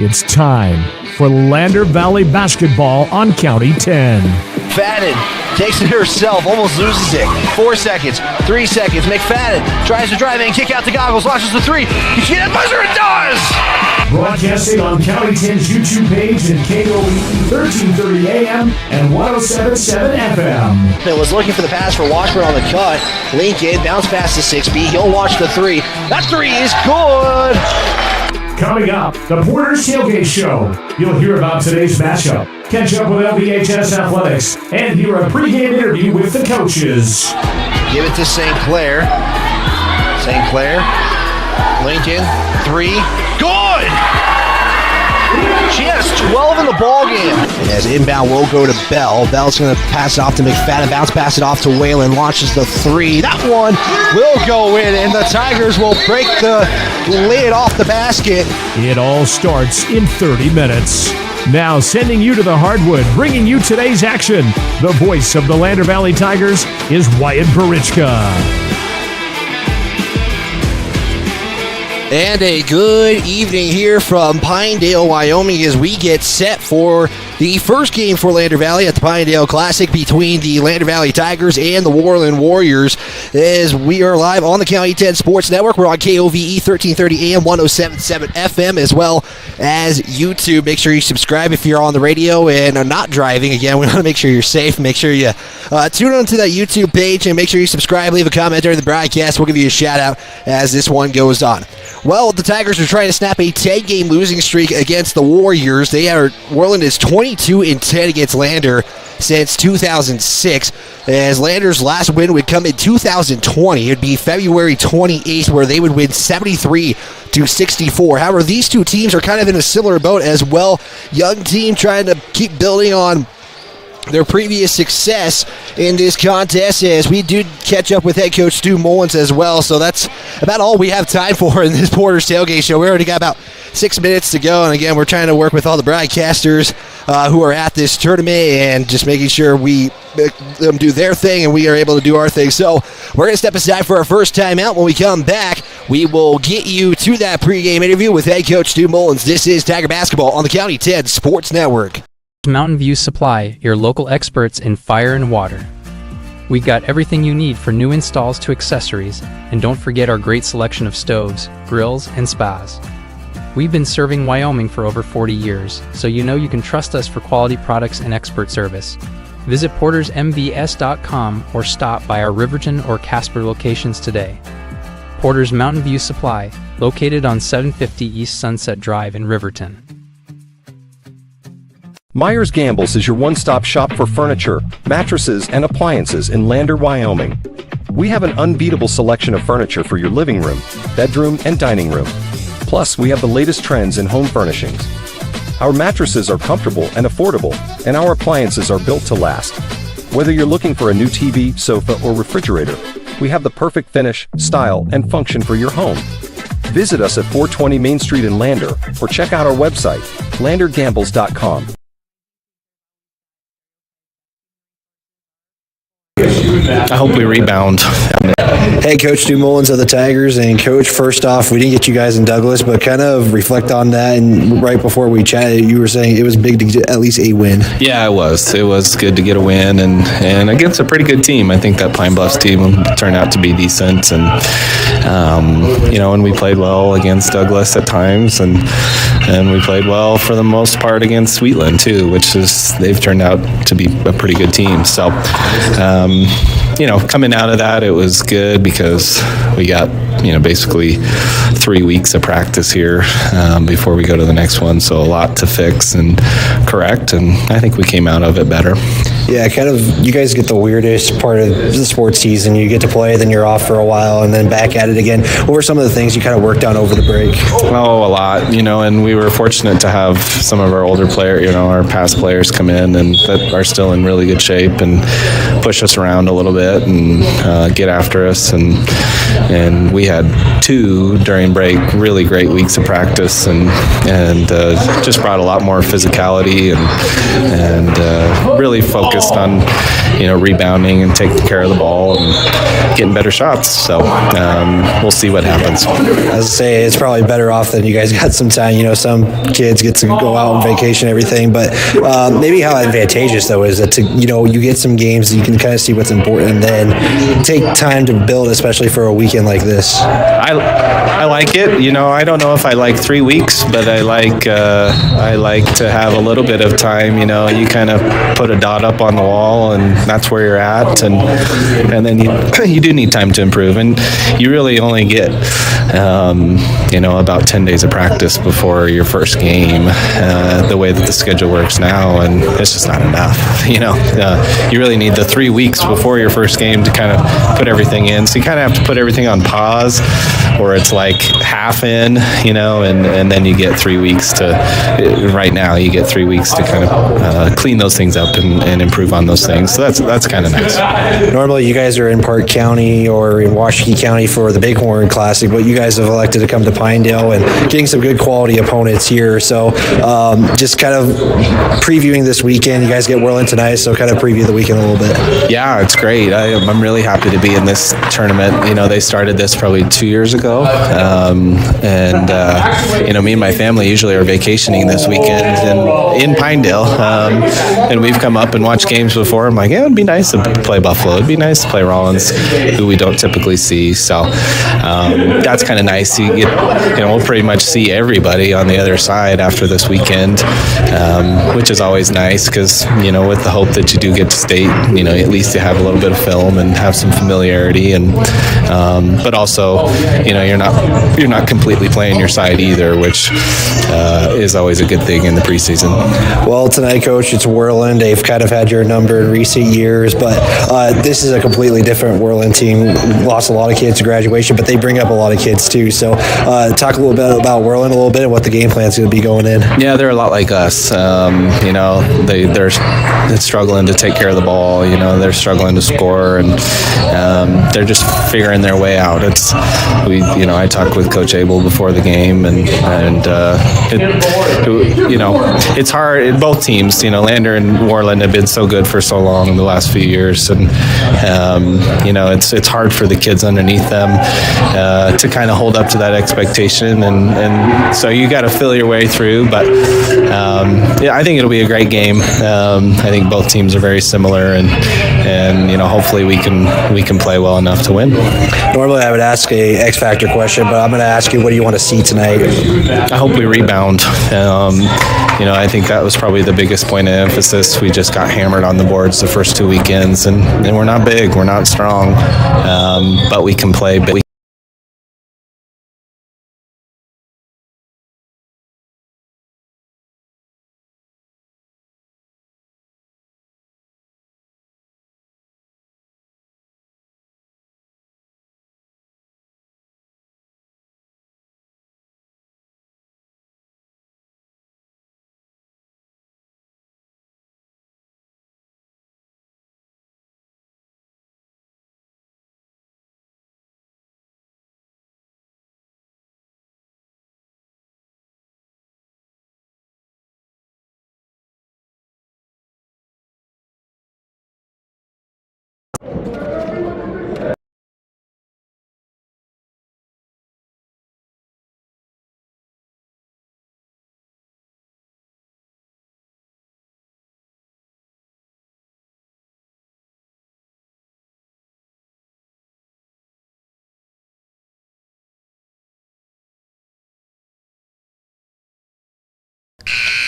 It's time for Lander Valley Basketball on County 10. Fadden takes it herself, almost loses it. 4 seconds, 3 seconds. McFadden tries to drive in, kick out the goggles, launches the three. You see that buzzer? It does! Broadcasting on County 10's YouTube page and KOVE 1330 AM and 107.7 FM. It was looking for the pass for Washburn on the cut. Lincoln bounce past the 6B. He'll launch the three. That three is good! Coming up, the Porter's Tailgate Show. You'll hear about today's matchup, catch up with LVHS Athletics, and hear a pregame interview with the coaches. Give it to St. Clair. St. Clair. Lincoln. Three. Good! She has 12 in the ball game. And as inbound will go to Bell. Bell's going to pass it off to McFadden. Bounce pass it off to Whalen. Launches the three. That one will go in, and the Tigers will break the lid off the basket. It all starts in 30 minutes. Now sending you to the hardwood, bringing you today's action. The voice of the Lander Valley Tigers is Wyatt Barichka. And a good evening here from Pinedale, Wyoming, as we get set for the first game for Lander Valley at the Pinedale Classic between the Lander Valley Tigers and the Worland Warriors. As we are live on the County 10 Sports Network, we're on KOVE 1330 AM, 107.7 FM, as well as YouTube. Make sure you subscribe if you're on the radio and are not driving. Again, we want to make sure you're safe. Make sure you tune on to that YouTube page and make sure you subscribe. Leave a comment during the broadcast. We'll give you a shout out as this one goes on. Well, the Tigers are trying to snap a 10-game losing streak against the Warriors. Worland is 22-10 against Lander since 2006. As Lander's last win would come in 2020. It would be February 28th, where they would win 73-64. However, these two teams are kind of in a similar boat as well. Young team trying to keep building on their previous success in this contest, as we do catch up with head coach Stu Mullins as well. So that's about all we have time for in this Porter's Tailgate Show. We already got about 6 minutes to go, and again, we're trying to work with all the broadcasters who are at this tournament and just making sure we make them do their thing and we are able to do our thing. So we're going to step aside for our first time out. When we come back, we will get you to that pregame interview with head coach Stu Mullins. This is Tiger Basketball on the County 10 Sports Network. Mountain View Supply, your local experts in fire and water. We got everything you need for new installs to accessories, and don't forget our great selection of stoves, grills, and spas. We've been serving Wyoming for over 40 years, so you know you can trust us for quality products and expert service. Visit portersmbs.com or stop by our Riverton or Casper locations today. Porter's Mountain View Supply, located on 750 East Sunset Drive in Riverton. Myers Gambles is your one-stop shop for furniture, mattresses, and appliances in Lander, Wyoming. We have an unbeatable selection of furniture for your living room, bedroom, and dining room. Plus, we have the latest trends in home furnishings. Our mattresses are comfortable and affordable, and our appliances are built to last. Whether you're looking for a new TV, sofa, or refrigerator, we have the perfect finish, style, and function for your home. Visit us at 420 Main Street in Lander, or check out our website, landergambles.com. I hope we rebound. Hey, Coach Stu Mullins of the Tigers. And Coach, first off, we didn't get you guys in Douglas, but kind of reflect on that. And right before we chatted, you were saying it was big to get at least a win. Yeah, it was. It was good to get a win and against a pretty good team. I think that Pine Bluffs team turned out to be decent. And, and we played well against Douglas at times. And we played well for the most part against Wheatland, too, they've turned out to be a pretty good team. So, coming out of that, it was good because we got, basically 3 weeks of practice here before we go to the next one. So a lot to fix and correct, and I think we came out of it better. Yeah, you guys get the weirdest part of the sports season. You get to play, then you're off for a while, and then back at it again. What were some of the things you kind of worked on over the break? Oh, a lot, and we were fortunate to have some of our older players, our past players come in and that are still in really good shape and push us around a little bit and get after us. And we had 2 during break, really great weeks of practice and just brought a lot more physicality and really focused on, rebounding and taking care of the ball and getting better shots. So we'll see what happens. As I say, it's probably better off than you guys got some time. Some kids get to go out on vacation and everything, but maybe how advantageous though is that you get some games, you can kind of see what's important, and then take time to build, especially for a weekend like this. I like it. I don't know if I like 3 weeks, but I like to have a little bit of time. You kind of put a dot up on the wall, and that's where you're at, and then you do need time to improve, and you really only get about 10 days of practice before your first game, the way that the schedule works now, and it's just not enough. You really need the 3 weeks before your first game to kind of put everything in, so you kind of have to put everything on pause, or it's like half in, and then you get 3 weeks right now you get 3 weeks to kind of clean those things up and improve on those things, so that's kind of nice. Normally you guys are in Park County or in Washakie County for the Bighorn Classic, but you guys have elected to come to Pinedale and getting some good quality opponents here, so just kind of previewing this weekend. You guys get Worland tonight, so kind of preview the weekend a little bit. Yeah, it's great. I'm really happy to be in this tournament. They started this probably 2 years ago, and me and my family usually are vacationing this weekend in Pinedale, and we've come up and watched games before. I'm like, yeah, it'd be nice to play Buffalo. It'd be nice to play Rollins, who we don't typically see. So that's kind of nice. We'll pretty much see everybody on the other side after this weekend, which is always nice because with the hope that you do get to state, at least you have a little bit of film and have some familiarity, and but also you're not completely playing your side either, which is always a good thing in the preseason. Well, tonight, Coach, it's Worland. They've kind of had your number in recent years, but this is a completely different Worland team. Lost a lot of kids to graduation, but they bring up a lot of kids too. So talk a little bit about Worland a little bit and what the game plan is going to be going in. Yeah, they're a lot like us. They're struggling to take care of the ball. They're struggling to score, and they're just figuring their way out. I talked with Coach Abel before the game, and it's hard. Both teams, Lander and Worland have been so good for so long in the last few years, and it's hard for the kids underneath them to kind of hold up to that expectation, and so you got to feel your way through. But I think it'll be a great game. I think both teams are very similar, and hopefully we can play well enough to win. Normally I would ask a X Factor question, but I'm going to ask you, what do you want to see tonight? I hope we rebound. I think that was probably the biggest point of emphasis. We just got hammered on the boards the first 2 weekends, and we're not big, we're not strong, but we can play.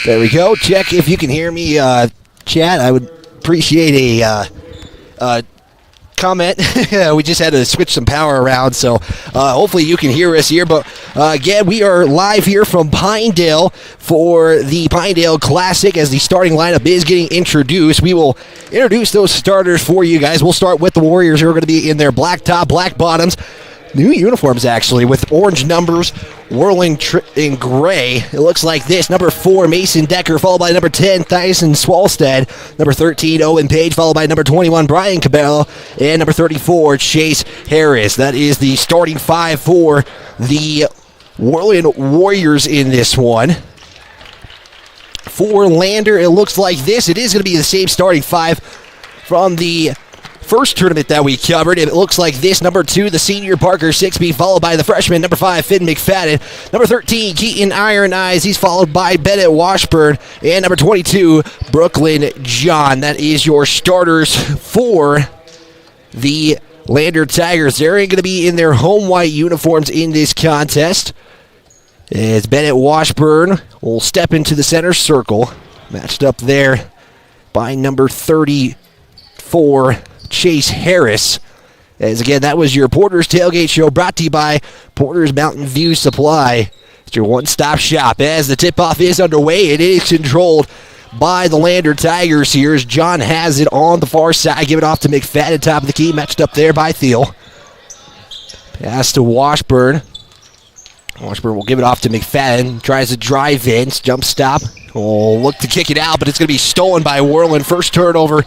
There we go. Check if you can hear me, chat. I would appreciate a comment. We just had to switch some power around, so hopefully you can hear us here. But again, we are live here from Pinedale for the Pinedale Classic as the starting lineup is getting introduced. We will introduce those starters for you guys. We'll start with the Warriors, who are going to be in their black top, black bottoms. New uniforms, actually, with orange numbers, Worland in gray. It looks like this. Number 4, Mason Decker, followed by number 10, Tyson Swalstead. Number 13, Owen Page, followed by number 21, Brian Cabello. And number 34, Chase Harris. That is the starting 5 for the Worland Warriors in this one. For Lander, it looks like this. It is going to be the same starting 5. from the first tournament that we covered. It looks like this: number 2, the senior Parker Sixby, followed by the freshman, number 5, Finn McFadden. Number 13, Keaton Iron Eyes. He's followed by Bennett Washburn. And number 22, Brooklyn John. That is your starters for the Lander Tigers. They're going to be in their home white uniforms in this contest, as Bennett Washburn will step into the center circle, matched up there by number 34, Chase Harris. As again, that was your Porter's Tailgate Show, brought to you by Porter's Mountain View Supply. It's your one-stop shop. As the tip-off is underway, it is controlled by the Lander Tigers here, as John has it on the far side. Give it off to McFadden, top of the key, matched up there by Thiel. Pass to Washburn. Washburn will give it off to McFadden. Tries to drive in. Jump stop. Will look to kick it out, but it's going to be stolen by Worland. First turnover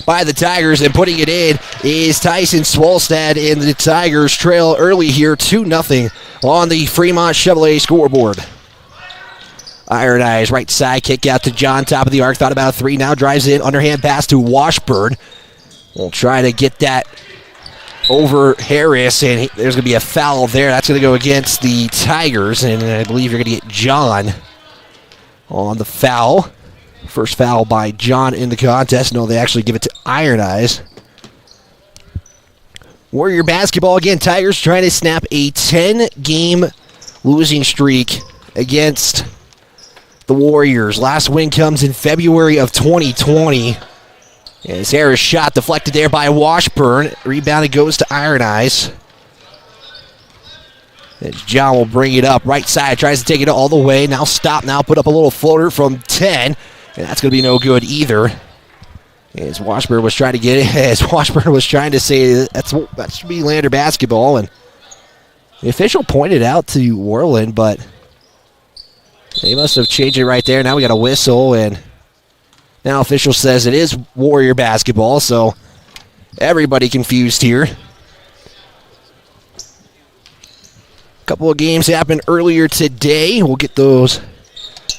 by the Tigers, and putting it in is Tyson Swalstad, and the Tigers trail early here 2-0 on the Fremont Chevrolet scoreboard. Iron Eyes, right side, kick out to John, top of the arc, thought about a 3, now drives in, underhand pass to Washburn. We'll try to get that over Harris, and there's going to be a foul there. That's going to go against the Tigers, and I believe you're going to get John on the foul. First foul by John in the contest. No, they actually give it to Iron Eyes. Warrior basketball again. Tigers trying to snap a 10-game losing streak against the Warriors. Last win comes in February of 2020. As Harris shot deflected there by Washburn. Rebounded goes to Iron Eyes. As John will bring it up. Right side, tries to take it all the way. Now stop, now put up a little floater from 10. And that's going to be no good either. As Washburn was trying to get it, as Washburn was trying to say that should be Lander basketball. And the official pointed out to Worland, but they must have changed it right there. Now we got a whistle, and now official says it is Warrior basketball, so everybody confused here. A couple of games happened earlier today. We'll get those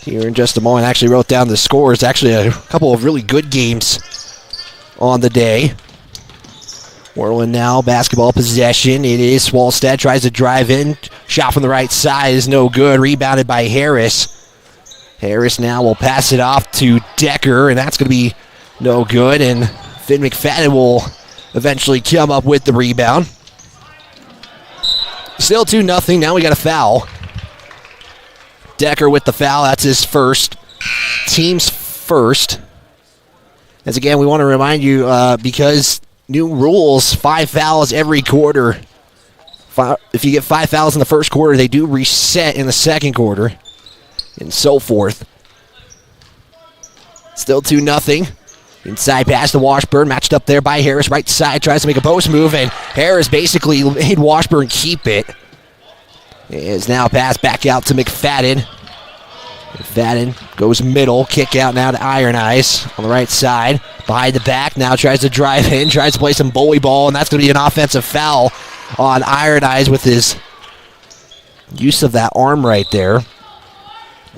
here in just a moment. I actually wrote down the scores. Actually, a couple of really good games on the day. Worland now, basketball possession. It is Swalstad, tries to drive in. Shot from the right side is no good. Rebounded by Harris. Harris now will pass it off to Decker, and that's going to be no good. And Finn McFadden will eventually come up with the rebound. Still 2-0. Now we got a foul. Decker with the foul. That's his first. Team's first. As again, we want to remind you, because new rules, 5 fouls every quarter. If you get 5 fouls in the first quarter, they do reset in the second quarter, and so forth. Still 2-0. Inside pass to Washburn, matched up there by Harris. Right side, tries to make a post move, and Harris basically made Washburn keep it. Is now passed back out to McFadden. McFadden goes middle, kick out now to Iron Eyes on the right side. Behind the back, now tries to drive in, tries to play some bully ball, and that's going to be an offensive foul on Iron Eyes with his use of that arm right there.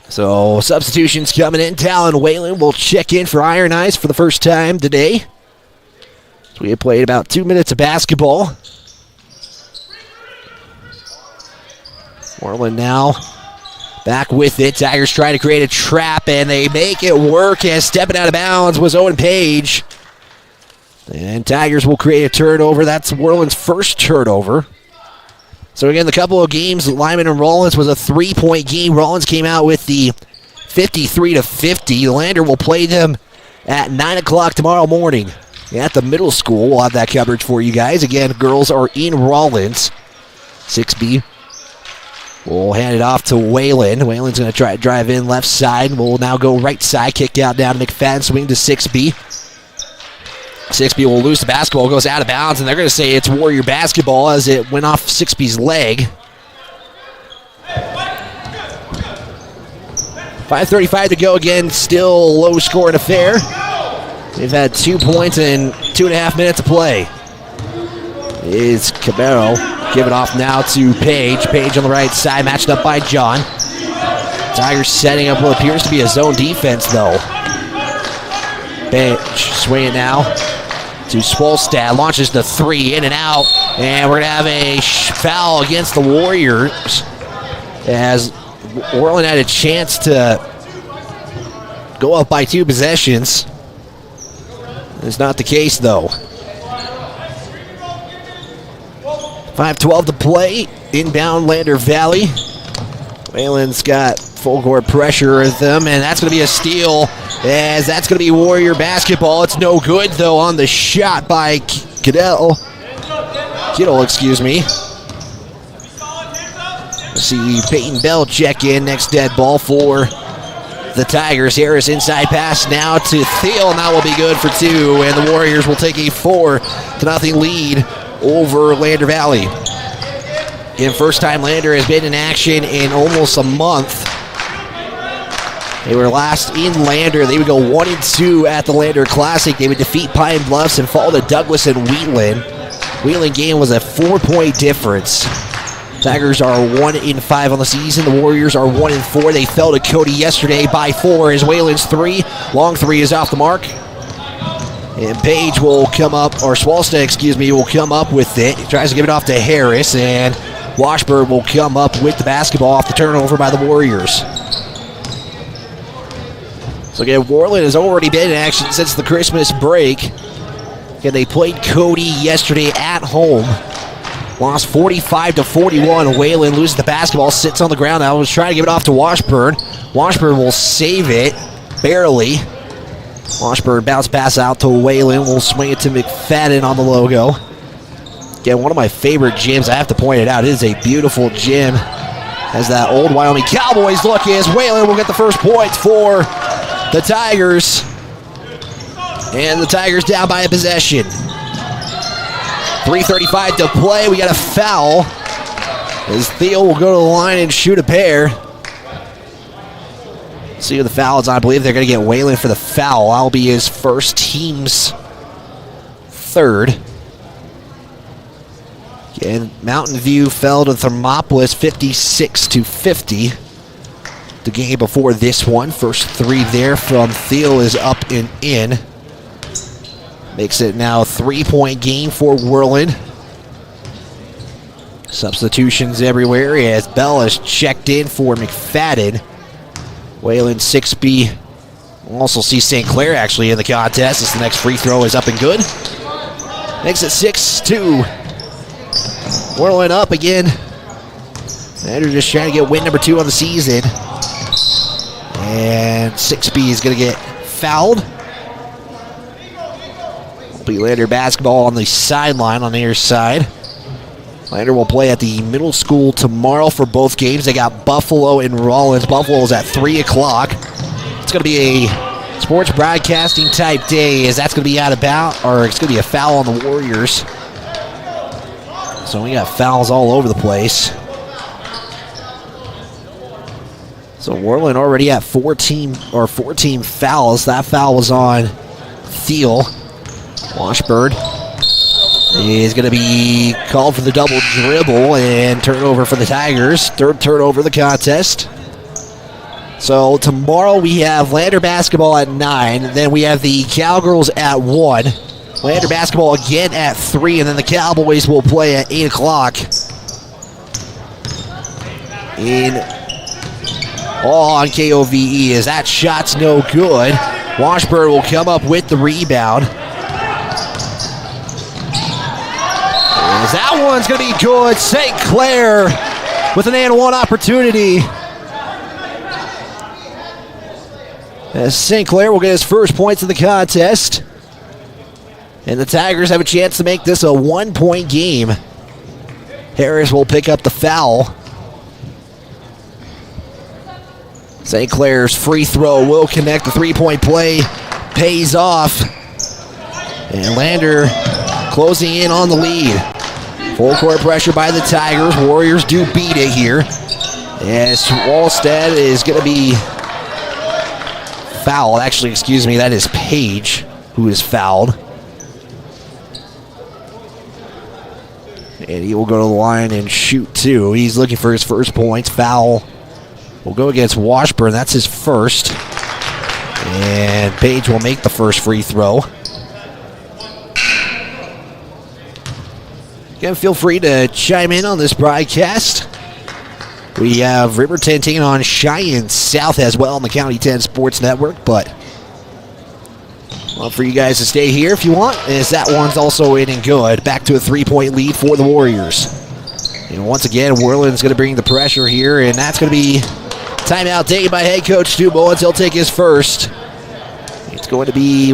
So substitutions coming in. Talon Whalen will check in for Iron Eyes for the first time today. So we have played about 2 minutes of basketball. Worland now back with it. Tigers trying to create a trap, and they make it work, as stepping out of bounds was Owen Page. And Tigers will create a turnover. That's Worland's first turnover. So again, the couple of games, Lyman and Rollins was a 3-point game. Rollins came out with the 53-50. Lander will play them at 9 o'clock tomorrow morning at the middle school. We'll have that coverage for you guys. Again, girls are in Rollins. 6B will hand it off to Whalen. Whalen's going to try to drive in left side. Will now go right side. Kick out down to McFadden. Swing to 6B. 6B will lose the basketball, goes out of bounds, and they're going to say it's Warrior basketball as it went off 6B's leg. 5:35 to go again, still low-scoring affair. They've had 2 points in 2.5 minutes of play. It's Cabero. Give it off now to Page. Page on the right side, matched up by John. Tigers setting up what appears to be a zone defense, though. Page, swing it now. to Swolstad. Launches the three, in and out. And we're going to have a foul against the Warriors as Worland had a chance to go up by 2 possessions. It's not the case, though. 5:12 to play. Inbound Lander Valley. Wayland's got full court pressure with them, and that's going to be a steal, as that's going to be Warrior basketball. It's no good, though, on the shot by Kittle, excuse me. See Peyton Bell check in, next dead ball for the Tigers. Harris inside pass now to Thiel, and that will be good for 2, and the Warriors will take a 4-0 lead over Lander Valley. And first time Lander has been in action in almost a month. They were last in Lander. They would go 1-2 at the Lander Classic. They would defeat Pine Bluffs and fall to Douglas and Wheatland. Wheatland game was a 4-point difference. Tigers are 1-5 on the season. The Warriors are 1-4. They fell to Cody yesterday by 4 as Wayland's 3. Long 3 is off the mark. And Page will come up, or Swolstad, will come up with it. He tries to give it off to Harris, and Washburn will come up with the basketball off the turnover by the Warriors. So again, Worland has already been in action since the Christmas break. Again, they played Cody yesterday at home. Lost 45-41. Wayland loses the basketball, sits on the ground now. Was trying to give it off to Washburn. Washburn will save it, barely. Washburn bounce pass out to Wayland. We'll swing it to McFadden on the logo. Again, one of my favorite gyms. I have to point it out. It is a beautiful gym. As that old Wyoming Cowboys look is, Wayland will get the first points for the Tigers. And the Tigers down by a possession. 3:35 to play. We got a foul as Theo will go to the line and shoot a pair. See who the foul is on. I believe they're going to get Wayland for the foul. That'll be his first, team's third. Again, Mountain View fell to Thermopolis 56-50. The game before this one. First 3 there from Thiel is up and in. Makes it now a 3-point game for Worland. Substitutions everywhere as Bell is checked in for McFadden. Wayland 6B. We'll also see St. Clair actually in the contest as the next free throw is up and good. Makes it 6-2. Worland up again. And they're just trying to get win number 2 on the season. And 6B is going to get fouled. Will be Lander basketball on the sideline on the near side. Lander will play at the middle school tomorrow for both games. They got Buffalo and Rollins. Buffalo's at 3 o'clock. It's going to be a sports broadcasting type day as that's going to be out of bounds, or it's going to be a foul on the Warriors. So we got fouls all over the place. So Worland already at 14 fouls. That foul was on Thiel. Washburn is going to be called for the double dribble and turnover for the Tigers. Third turnover of the contest. So tomorrow we have Lander basketball at 9. Then we have the Cowgirls at 1. Lander basketball again at 3. And then the Cowboys will play at 8 o'clock. All on KOVE as that shot's no good. Washburn will come up with the rebound. As that one's going to be good. St. Clair with an and one opportunity. As St. Clair will get his first points of the contest. And the Tigers have a chance to make this a 1-point game. Harris will pick up the foul. St. Clair's free throw will connect. The 3-point play pays off. And Lander closing in on the lead. Full court pressure by the Tigers. Warriors do beat it here. As Wallstead is going to be fouled. Actually, excuse me, that is Page who is fouled. And he will go to the line and shoot 2. He's looking for his first points. Foul will go against Washburn. That's his first. And Page will make the first free throw. Again, feel free to chime in on this broadcast. We have Riverton taking on Cheyenne South as well on the County 10 Sports Network, but love for you guys to stay here if you want, as that one's also in and good. Back to a 3-point lead for the Warriors. And once again, Worland's going to bring the pressure here, and that's going to be timeout taken by head coach Stu Mullins. He'll take his first. It's going to be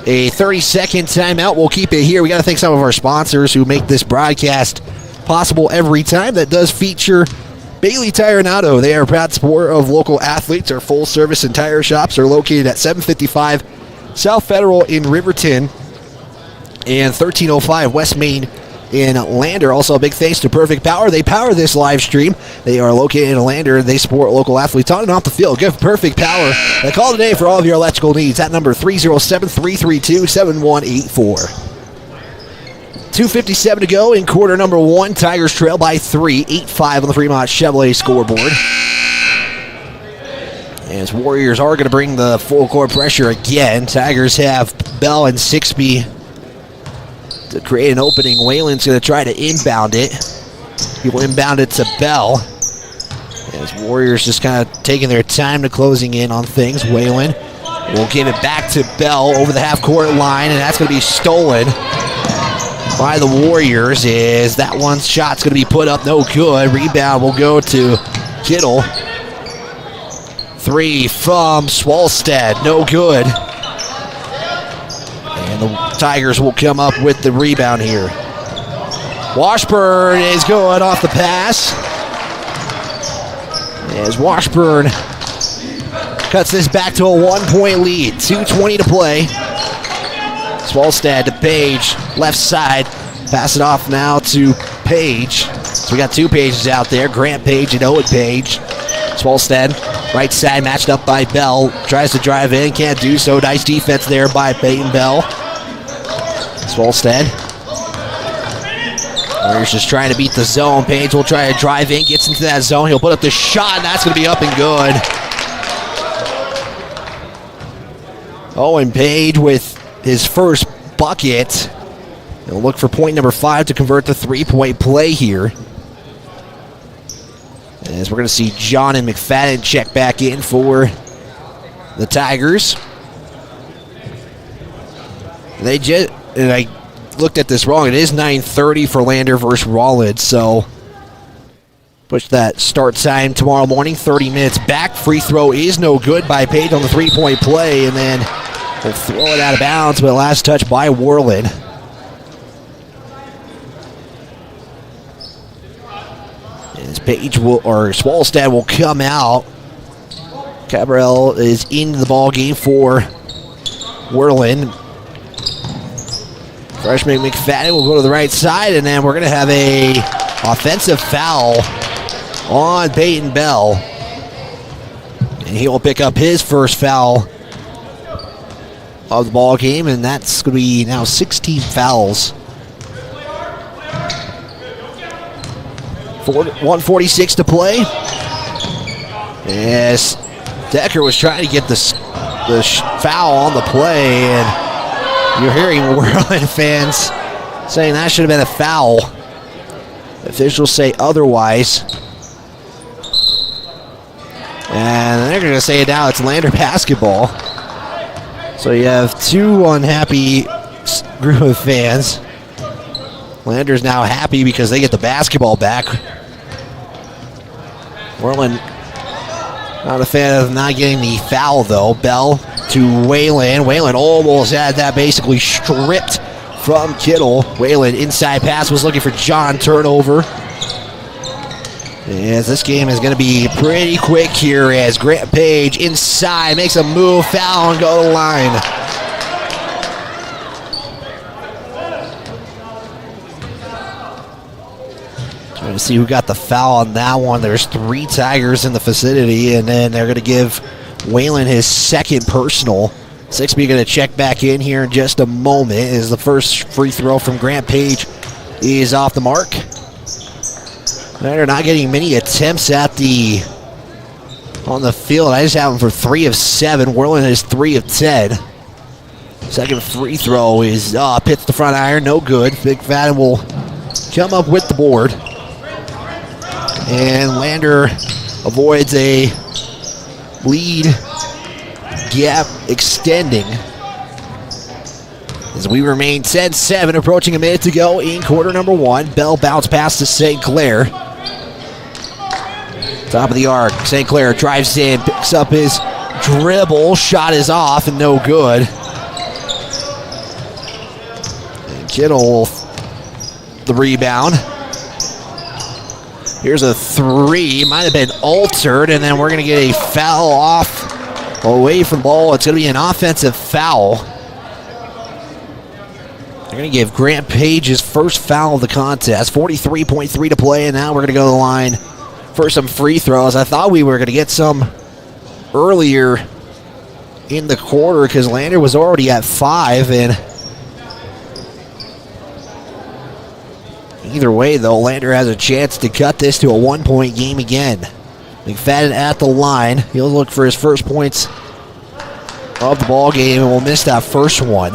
a 30-second timeout. We'll keep it here. We got to thank some of our sponsors who make this broadcast possible every time. That does feature Bailey Tire and Auto. They are a proud supporter of local athletes. Our full-service and tire shops are located at 755 South Federal in Riverton and 1305 West Main in Lander. Also, a big thanks to Perfect Power. They power this live stream. They are located in Lander. They support local athletes on and off the field. Give Perfect Power a call today for all of your electrical needs. That number 307-332-7184. 2:57 to go in quarter number one. Tigers trail by 3, 8-5 on the Fremont Chevrolet scoreboard. As Warriors are going to bring the full court pressure again. Tigers have Bell and Sixby to create an opening. Wayland's going to try to inbound it. He will inbound it to Bell. As Warriors just kind of taking their time to closing in on things. Wayland will give it back to Bell over the half-court line, and that's going to be stolen by the Warriors. Is that one shot's going to be put up, no good. Rebound will go to Kittle. 3 from Swalstead, no good. And the Tigers will come up with the rebound here. Washburn is going off the pass. As Washburn cuts this back to a 1-point lead. 2:20 to play. Swalstead to Page, left side. Pass it off now to Page. So we got 2 Pages out there. Grant Page and Owen Page. Swalstead, right side, matched up by Bell. Tries to drive in, can't do so. Nice defense there by Peyton Bell. Swalstead. Warriors just trying to beat the zone. Page will try to drive in, gets into that zone. He'll put up the shot, and that's going to be up and good. Owen Page with his first bucket. He'll look for point number 5 to convert the 3-point play here. As we're going to see John and McFadden check back in for the Tigers. And I looked at this wrong. It is 9:30 for Lander versus Worland, so push that start time tomorrow morning. 30 minutes back. Free throw is no good by Page on the 3-point play, and then we'll throw it out of bounds, but last touch by Worland. As Page or Swalstad will come out. Cabral is into the ball game for Worland. Freshman McFadden will go to the right side, and then we're going to have a offensive foul on Peyton Bell. And he will pick up his first foul of the ball game, and that's going to be now 16 fouls. 1:46 to play. As Decker was trying to get the foul on the play, and you're hearing Worland fans saying that should have been a foul. Officials say otherwise. And they're going to say now it's Lander basketball. So you have 2 unhappy group of fans. Lander's now happy because they get the basketball back. Worland not a fan of not getting the foul, though. Bell to Wayland. Wayland almost had that basically stripped from Kittle. Wayland inside pass was looking for John. Turnover. As this game is going to be pretty quick here as Grant Page inside makes a move, foul, and go to the line. Trying to see who got the foul on that one. There's 3 Tigers in the vicinity, and then they're going to give Wayland his second personal. Sixby going to check back in here in just a moment as the first free throw from Grant Page is off the mark. They're not getting many attempts on the field. I just have them for 3 of 7. Worland is 3 of 10. Second free throw is hits the front iron, no good. Big Fadden will come up with the board. And Lander avoids a lead gap extending as we remain 10-7, approaching a minute to go in quarter number one. Bell bounce pass to St. Clair. Top of the arc, St. Clair drives in, picks up his dribble, shot is off and no good. And Kittle, the rebound. Here's a three, might have been altered, and then we're going to get a foul off away from ball. It's going to be an offensive foul. They're going to give Grant Page his first foul of the contest. 43.3 to play, and now we're going to go to the line for some free throws. I thought we were going to get some earlier in the quarter because Lander was already at 5, and either way, though, Lander has a chance to cut this to a 1-point game again. McFadden at the line. He'll look for his first points of the ball game and will miss that first one.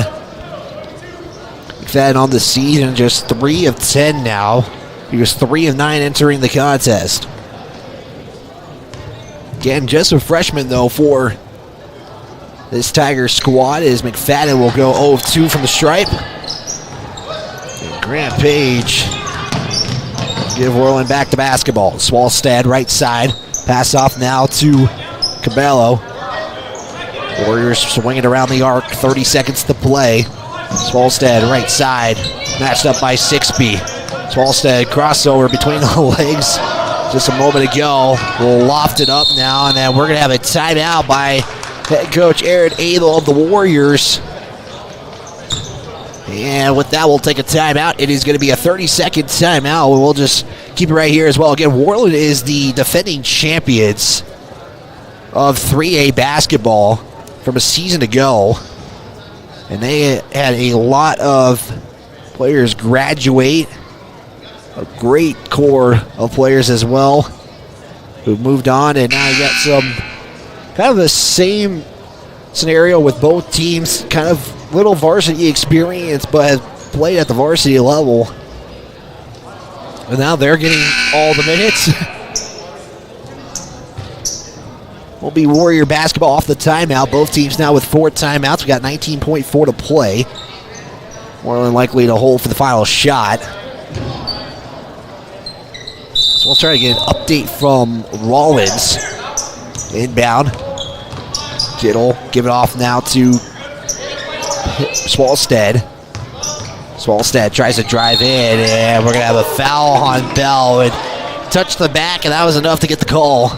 McFadden on the season, just 3 of 10 now. He was 3 of 9 entering the contest. Again, just a freshman, though, for this Tiger squad, as McFadden will go 0 of 2 from the stripe. And Grant Page give Worland back to basketball. Swalstad right side. Pass off now to Cabello. Warriors swinging around the arc. 30 seconds to play. Swalstad right side. Matched up by Sixby. Swalstad crossover between the legs just a moment ago. We'll loft it up now, and then we're going to have a timeout by head coach Aaron Abel of the Warriors. And with that, we'll take a timeout. It is going to be a 30-second timeout. We'll just keep it right here as well. Again, Worland is the defending champions of 3A basketball from a season ago. And they had a lot of players graduate. A great core of players as well who've moved on. And now you got some kind of the same scenario with both teams, kind of little varsity experience, but have played at the varsity level. And now they're getting all the minutes. Will be Warrior basketball off the timeout. Both teams now with 4 timeouts. We got 19.4 to play. Worland likely to hold for the final shot. So we'll try to get an update from Rollins. Inbound. Kittle give it off now to Swalstad. Swalstad tries to drive in, and we're going to have a foul on Bell. And touched the back, and that was enough to get the call.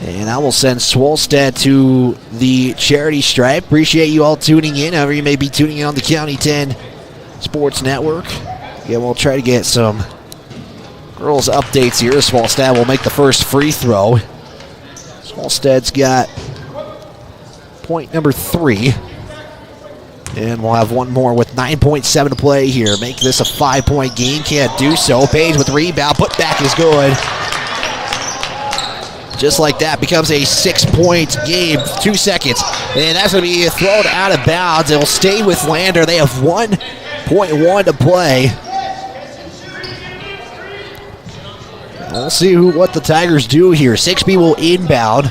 And I will send Swalstad to the charity stripe. Appreciate you all tuning in, however you may be tuning in on the County 10 Sports Network. Yeah, we'll try to get some girls updates here. Swalstad will make the first free throw. Swalstad's got point number 3. And we'll have one more with 9.7 to play here. Make this a 5-point game. Can't do so. Page with rebound. Put back is good. Just like that, becomes a 6-point game. 2 seconds. And that's going to be thrown out of bounds. It'll stay with Lander. They have 1.1 to play. We'll see what the Tigers do here. Sixby will inbound.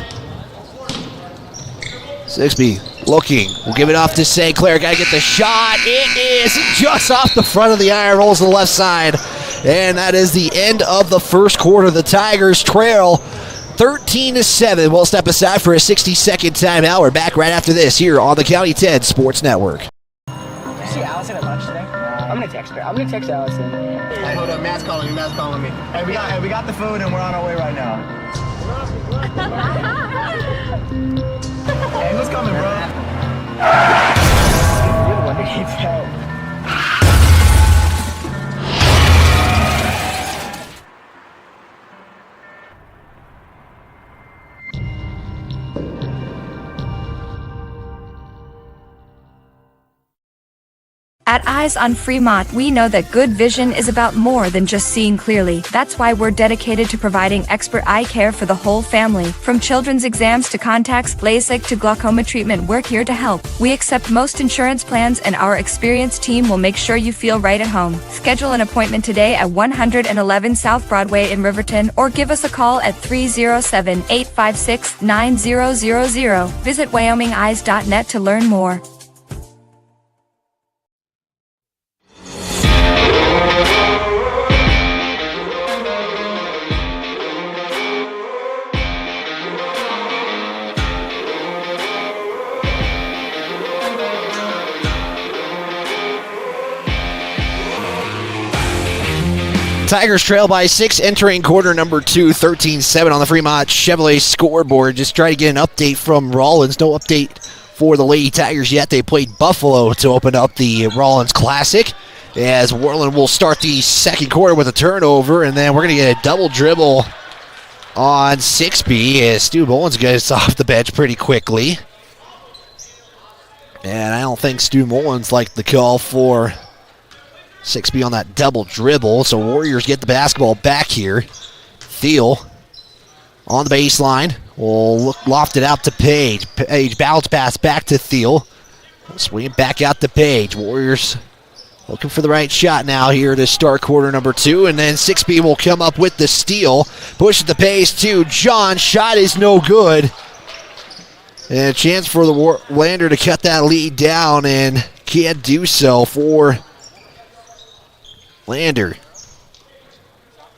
Sixby looking. We'll give it off to St. Clair. Got to get the shot. It is just off the front of the iron. Rolls to the left side. And that is the end of the first quarter. The Tigers trail 13-7. We'll step aside for a 60-second timeout. We're back right after this here on the County 10 Sports Network. Did you see Allison at lunch today? I'm gonna text her. I'm gonna text Allison. Hey, hold up, Matt's calling me. Hey, we got the food and we're on our way right now. Hey, who's coming, bro? You're the one who needs help. At Eyes on Fremont, we know that good vision is about more than just seeing clearly. That's why we're dedicated to providing expert eye care for the whole family. From children's exams to contacts, LASIK to glaucoma treatment, we're here to help. We accept most insurance plans, and our experienced team will make sure you feel right at home. Schedule an appointment today at 111 South Broadway in Riverton, or give us a call at 307-856-9000. Visit WyomingEyes.net to learn more. Tigers trail by 6 entering quarter number 2, 13-7 on the Fremont Chevrolet scoreboard. Just try to get an update from Rollins. No update for the Lady Tigers yet. They played Buffalo to open up the Rollins Classic, as Worland will start the second quarter with a turnover, and then we're going to get a double dribble on 6B as Stu Mullins gets off the bench pretty quickly. And I don't think Stu Mullins liked the call for 6B on that double dribble, so Warriors get the basketball back here. Thiel on the baseline will loft it out to Page. Page bounce pass back to Thiel. Swing it back out to Page. Warriors looking for the right shot now here to start quarter number 2, and then 6B will come up with the steal. Pushes the pace to John. Shot is no good. And a chance for the Lander to cut that lead down, and can't do so for Lander.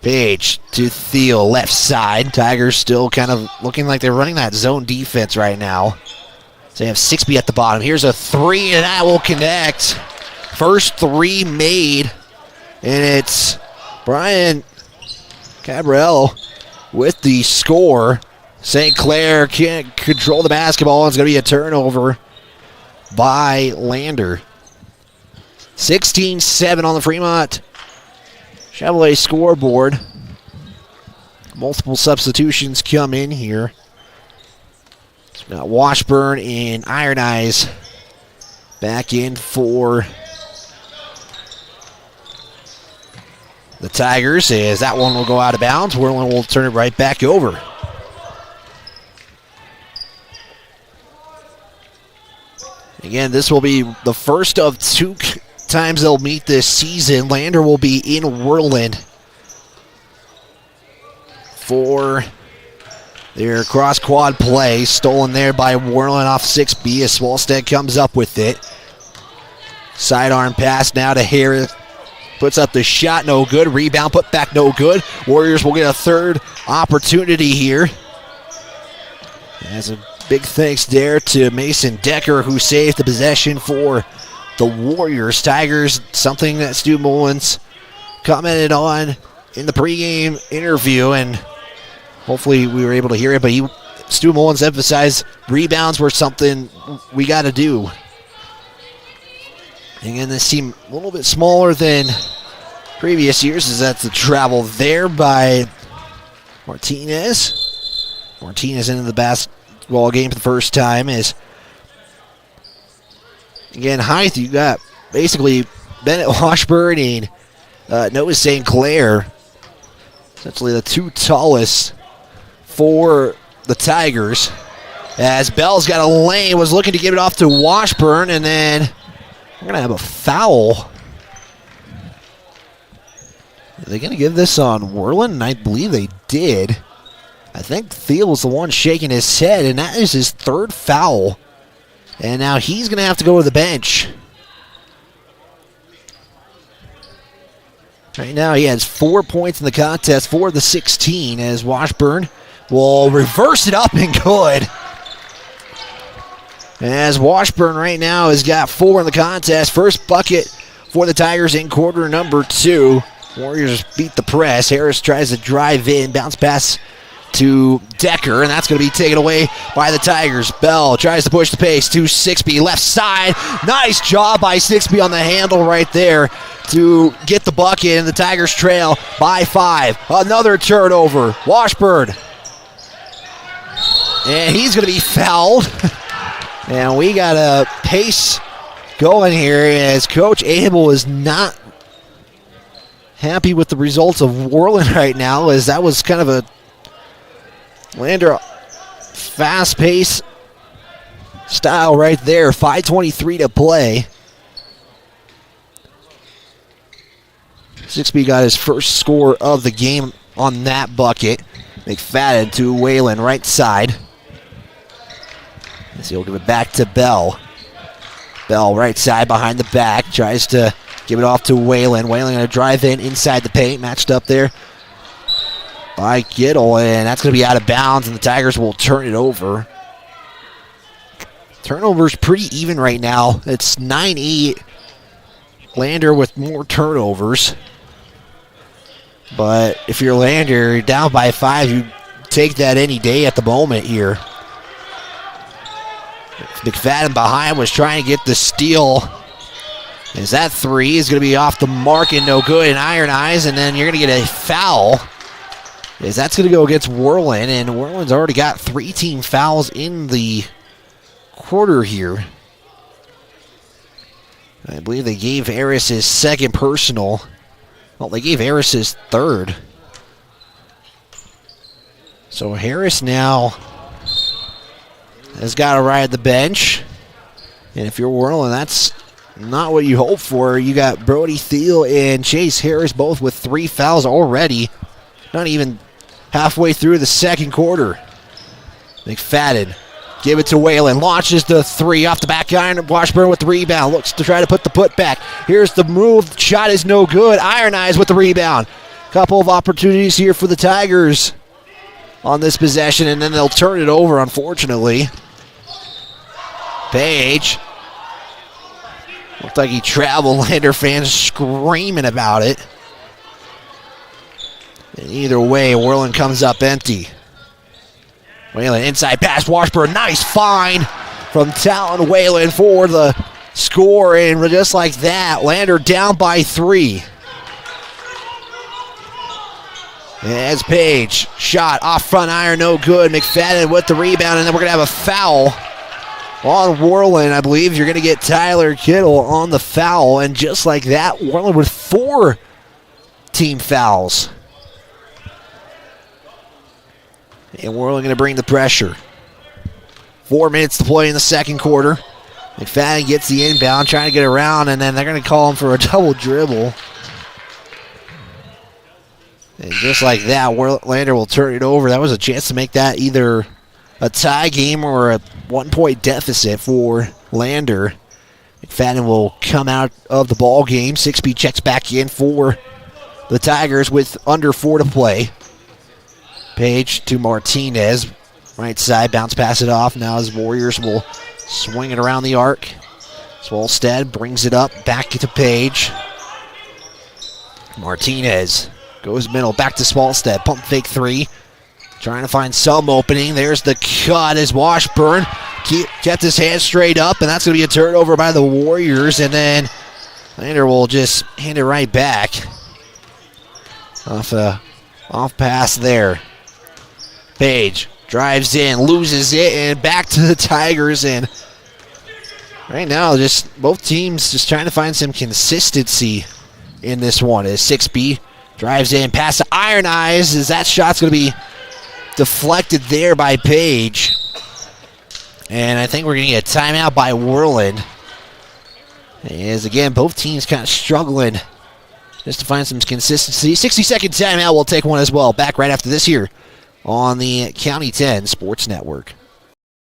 Page to Thiel, left side. Tigers still kind of looking like they're running that zone defense right now. So they have 6B at the bottom. Here's a 3, and that will connect. First 3 made, and it's Brian Cabral with the score. St. Clair can't control the basketball. It's going to be a turnover by Lander. 16-7 on the Fremont Chevrolet scoreboard. Multiple substitutions come in here. So we got Washburn and Iron Eyes back in for the Tigers, as that one will go out of bounds. Worland will turn it right back over. Again, this will be the first of 2 times they'll meet this season. Lander will be in Worland for their cross-quad play. Stolen there by Worland off 6B as Swalstead comes up with it. Sidearm pass now to Harris. Puts up the shot, no good. Rebound put back, no good. Warriors will get a third opportunity here. As a big thanks there to Mason Decker, who saved the possession for the Warriors. Tigers, something that Stu Mullins commented on in the pregame interview, and hopefully we were able to hear it, but Stu Mullins emphasized rebounds were something we got to do. Again, this team a little bit smaller than previous years, as that's the travel there by Martinez. Martinez into the basketball game for the first time. Is again, height, you got basically Bennett Washburn and Noah St. Clair, essentially the 2 tallest for the Tigers. As Bell's got a lane, was looking to give it off to Washburn, and then we're going to have a foul. Are they going to give this on Worland? And I believe they did. I think Thiel was the one shaking his head, and that is his 3rd foul. And now he's going to have to go to the bench. Right now he has 4 points in the contest, 4 of the 16, as Washburn will reverse it up and good. As Washburn right now has got 4 in the contest. First bucket for the Tigers in quarter number 2. Warriors beat the press. Harris tries to drive in, bounce pass to Decker, and that's going to be taken away by the Tigers. Bell tries to push the pace to 6B, left side. Nice job by 6B on the handle right there to get the bucket, and the Tigers trail by 5. Another turnover. Washburn. And he's going to be fouled. And we got a pace going here as Coach Abel is not happy with the results of Worland right now, as that was kind of a Lander fast-paced style right there. 5:23 to play. 6B got his first score of the game on that bucket. McFadden to Whalen, right side. As he'll give it back to Bell. Bell, right side, behind the back. Tries to give it off to Whalen. Whalen going to drive in inside the paint. Matched up there by Gittle, and that's going to be out of bounds, and the Tigers will turn it over. Turnovers pretty even right now. It's 9-8. Lander with more turnovers. But if you're Lander, you're down by 5. You take that any day at the moment here. McFadden behind was trying to get the steal. As that three is going to be off the mark and no good, and Iron Eyes, and then you're going to get a foul. As that's going to go against Worland, and Worland's already got 3 team fouls in the quarter here. I believe they gave Harris his second personal. Well, they gave Harris his third. So Harris now has got to ride the bench. And if you're Worland, that's not what you hope for. You got Brody Thiel and Chase Harris both with 3 fouls already. Not even halfway through the second quarter. McFadden, give it to Whalen. Launches the 3 off the back iron. Washburn with the rebound. Looks to try to put the put back. Here's the move. Shot is no good. Iron Eyes with the rebound. Couple of opportunities here for the Tigers on this possession, and then they'll turn it over, unfortunately. Page. Looked like he traveled. Lander fans screaming about it. And either way, Worland comes up empty. Whalen inside pass. Washburn, nice find from Talon Whalen for the score. And just like that, Lander down by 3. As Page, shot off front iron, no good. McFadden with the rebound, and then we're going to have a foul on Worland. I believe you're going to get Tyler Kittle on the foul. And just like that, Worland with 4 team fouls. And Worland going to bring the pressure. 4 minutes to play in the second quarter. McFadden gets the inbound, trying to get around, and then they're going to call him for a double dribble. And just like that, Lander will turn it over. That was a chance to make that either a tie game or a 1-point deficit for Lander. McFadden will come out of the ball game. 6B checks back in for the Tigers with under 4 to play. Page to Martinez. Right side, bounce pass it off. Now his Warriors will swing it around the arc. Swolstead brings it up, back to Page. Martinez goes middle, back to Swolstead. Pump fake 3. Trying to find some opening. There's the cut as Washburn kept his hand straight up, and that's going to be a turnover by the Warriors. And then Lander will just hand it right back. Off pass there. Page drives in, loses it, and back to the Tigers. And right now, just both teams just trying to find some consistency in this one. As 6B drives in, pass to Iron Eyes, as that shot's going to be deflected there by Page. And I think we're going to get a timeout by Worland. As again, both teams kind of struggling just to find some consistency. 60-second timeout. We'll take one as well. Back right after this here on the County 10 Sports Network.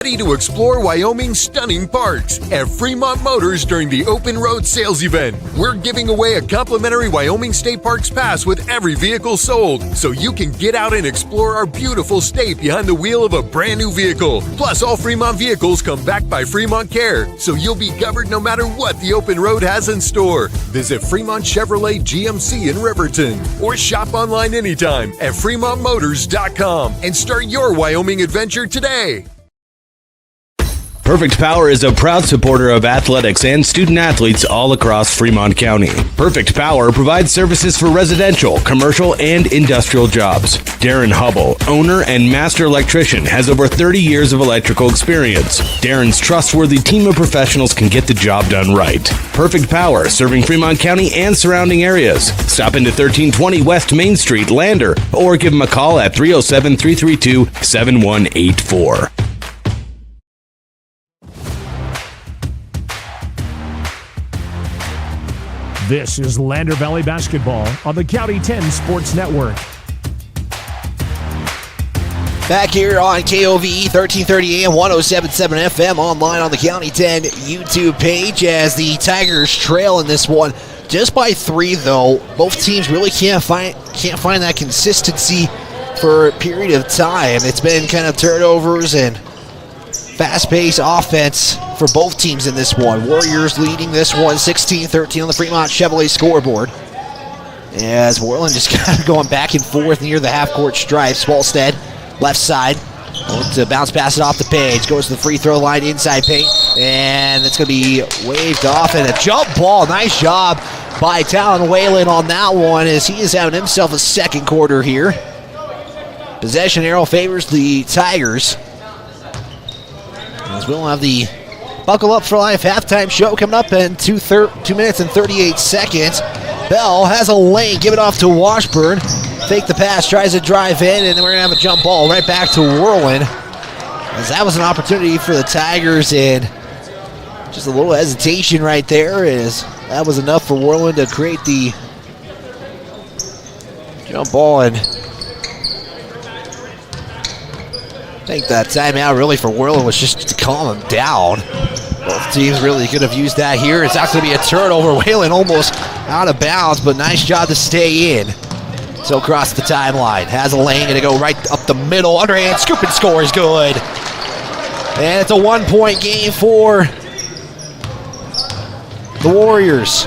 Ready to explore Wyoming's stunning parks at Fremont Motors during the Open Road Sales Event. We're giving away a complimentary Wyoming State Parks pass with every vehicle sold, so you can get out and explore our beautiful state behind the wheel of a brand new vehicle. Plus, all Fremont vehicles come backed by Fremont Care, so you'll be covered no matter what the Open Road has in store. Visit Fremont Chevrolet GMC in Riverton or shop online anytime at FremontMotors.com and start your Wyoming adventure today. Perfect Power is a proud supporter of athletics and student athletes all across Fremont County. Perfect Power provides services for residential, commercial, and industrial jobs. Darren Hubble, owner and master electrician, has over 30 years of electrical experience. Darren's trustworthy team of professionals can get the job done right. Perfect Power, serving Fremont County and surrounding areas. Stop into 1320 West Main Street, Lander, or give them a call at 307-332-7184. This is Lander Valley Basketball on the County 10 Sports Network. Back here on KOVE 1330 AM, 107.7 FM, online on the County 10 YouTube page as the Tigers trail in this one just by 3, though. Both teams really can't find that consistency for a period of time. It's been kind of turnovers and fast-paced offense for both teams in this one. Warriors leading this one 16-13 on the Fremont Chevrolet scoreboard. As Worland just kind of going back and forth near the half-court stripe. Swalstead, left side, to bounce pass it off the page. Goes to the free throw line inside paint. And it's going to be waved off. And a jump ball. Nice job by Talon Whalen on that one as he is having himself a second quarter here. Possession arrow favors the Tigers. As we'll have the Buckle Up for Life halftime show coming up in 2 minutes and 38 seconds. Bell has a lane, give it off to Washburn. Fake the pass, tries to drive in, and then we're going to have a jump ball right back to Worland. As that was an opportunity for the Tigers, and just a little hesitation right there, as that was enough for Worland to create the jump ball. And I think that timeout really for Worland was just to calm him down. Both teams really could have used that here. It's not going to be a turnover. Whalen almost out of bounds, but nice job to stay in. So across the timeline. Has a lane, going to go right up the middle. Underhand scoop and score is good. And it's a 1-point game for the Warriors.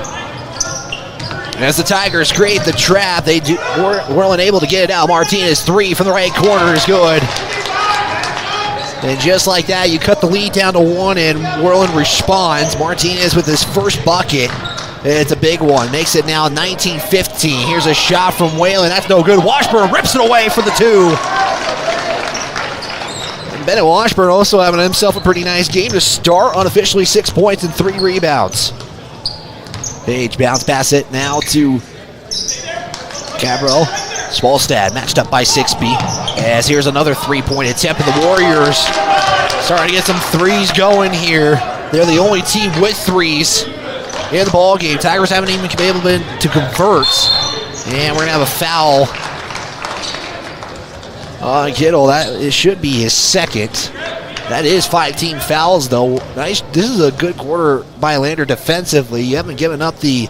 As the Tigers create the trap, they weren't able to get it out. Martinez 3 from the right corner is good. And just like that, you cut the lead down to 1, and Worland responds. Martinez with his first bucket. It's a big one. Makes it now 19-15. Here's a shot from Whalen. That's no good. Washburn rips it away for the 2. And Bennett Washburn also having himself a pretty nice game to start. Unofficially 6 points and 3 rebounds. Page bounce pass it now to Cabral. Swalstad matched up by 6B. As here's another 3-point attempt, and the Warriors starting to get some threes going here. They're the only team with threes in the ball game. Tigers haven't even been able to convert. And we're going to have a foul on Kittle. It should be his second. That is 5 team fouls, though. Nice. This is a good quarter by Lander defensively. You haven't given up the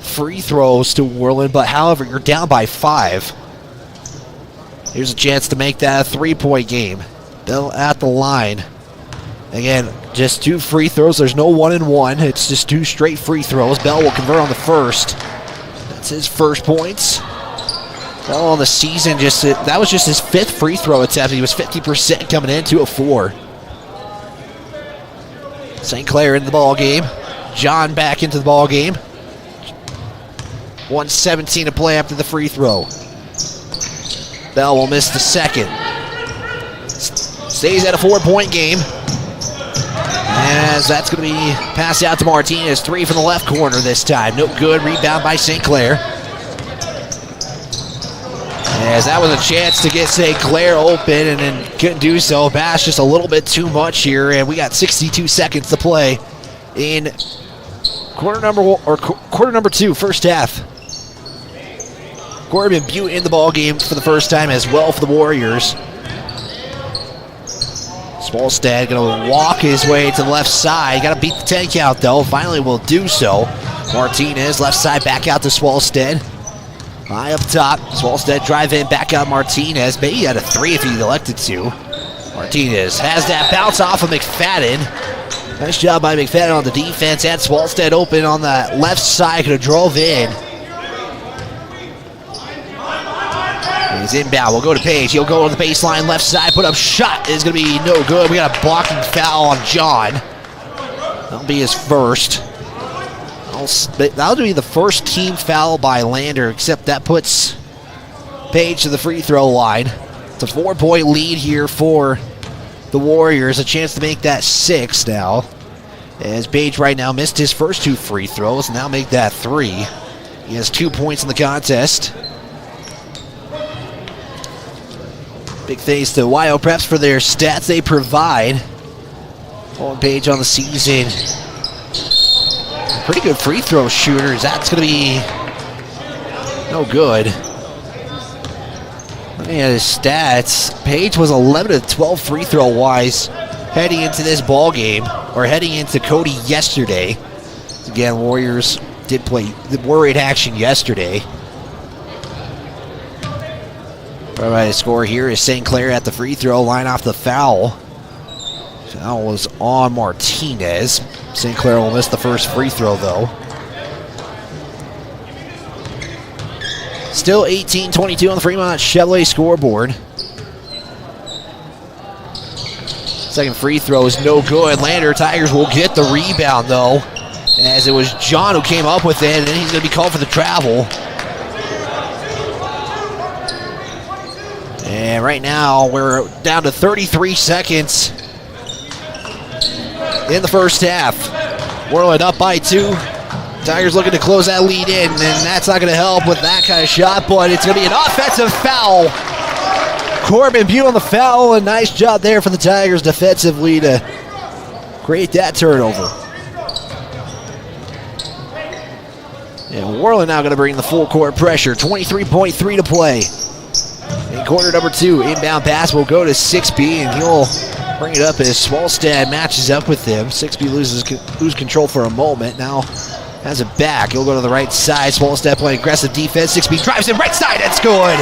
free throws to Worland, but however, you're down by 5. Here's a chance to make that a 3-point game. Bell at the line. Again, just 2 free throws. There's no 1-and-1. It's just 2 straight free throws. Bell will convert on the first. That's his first points. Bell on the season, that was just his 5th free throw attempt. He was 50% coming into a 4. St. Clair in the ball game. John back into the ball game. 1:17 to play after the free throw. Bell will miss the second. Stays at a 4-point game. As that's going to be passed out to Martinez. 3 from the left corner this time. No good. Rebound by St. Clair. As that was a chance to get St. Clair open and then couldn't do so. Pass just a little bit too much here, and we got 62 seconds to play in quarter number 2, first half. Corbin Butte in the ball game for the first time as well for the Warriors. Smallstad going to walk his way to the left side. Got to beat the 10 count, though. Finally will do so. Martinez, left side, back out to Swalstead. High up top. Swalstead drive in, back out Martinez. Maybe at a 3 if he elected to. Martinez has that bounce off of McFadden. Nice job by McFadden on the defense. Had Swalstead open on the left side. Could have drove in. He's inbound. We'll go to Page. He'll go to the baseline, left side, put up shot. Is going to be no good. We got a blocking foul on John. That'll be his first. That'll be the first team foul by Lander, except that puts Page to the free throw line. It's a 4-point lead here for the Warriors. A chance to make that 6 now. As Page right now missed his first 2 free throws, now make that 3. He has 2 points in the contest. Big thanks to Wyo Preps for their stats they provide. Pulling Page on the season. Pretty good free throw shooters. That's going to be no good. Looking at his stats, Page was 11 of 12 free throw wise heading into this ball game, or heading into Cody yesterday. Again, Warriors did play the worried action yesterday. Right, the score here is St. Clair at the free throw line off the foul. Foul was on Martinez. St. Clair will miss the first free throw, though. Still 18-22 on the Fremont Chevrolet scoreboard. Second free throw is no good. Lander Tigers will get the rebound, though, as it was John who came up with it, and then he's going to be called for the travel. And right now, we're down to 33 seconds in the first half. Worland up by 2. Tigers looking to close that lead in, and that's not going to help with that kind of shot, but it's going to be an offensive foul. Corbin Butte on the foul, and nice job there for the Tigers defensively to create that turnover. And Worland now going to bring the full court pressure. 23.3 to play. In quarter number 2, inbound pass will go to 6B, and he'll bring it up as Smallstad matches up with him. 6B loses control for a moment. Now has it back. He'll go to the right side. Smallstad playing aggressive defense. 6B drives in right side. That's good.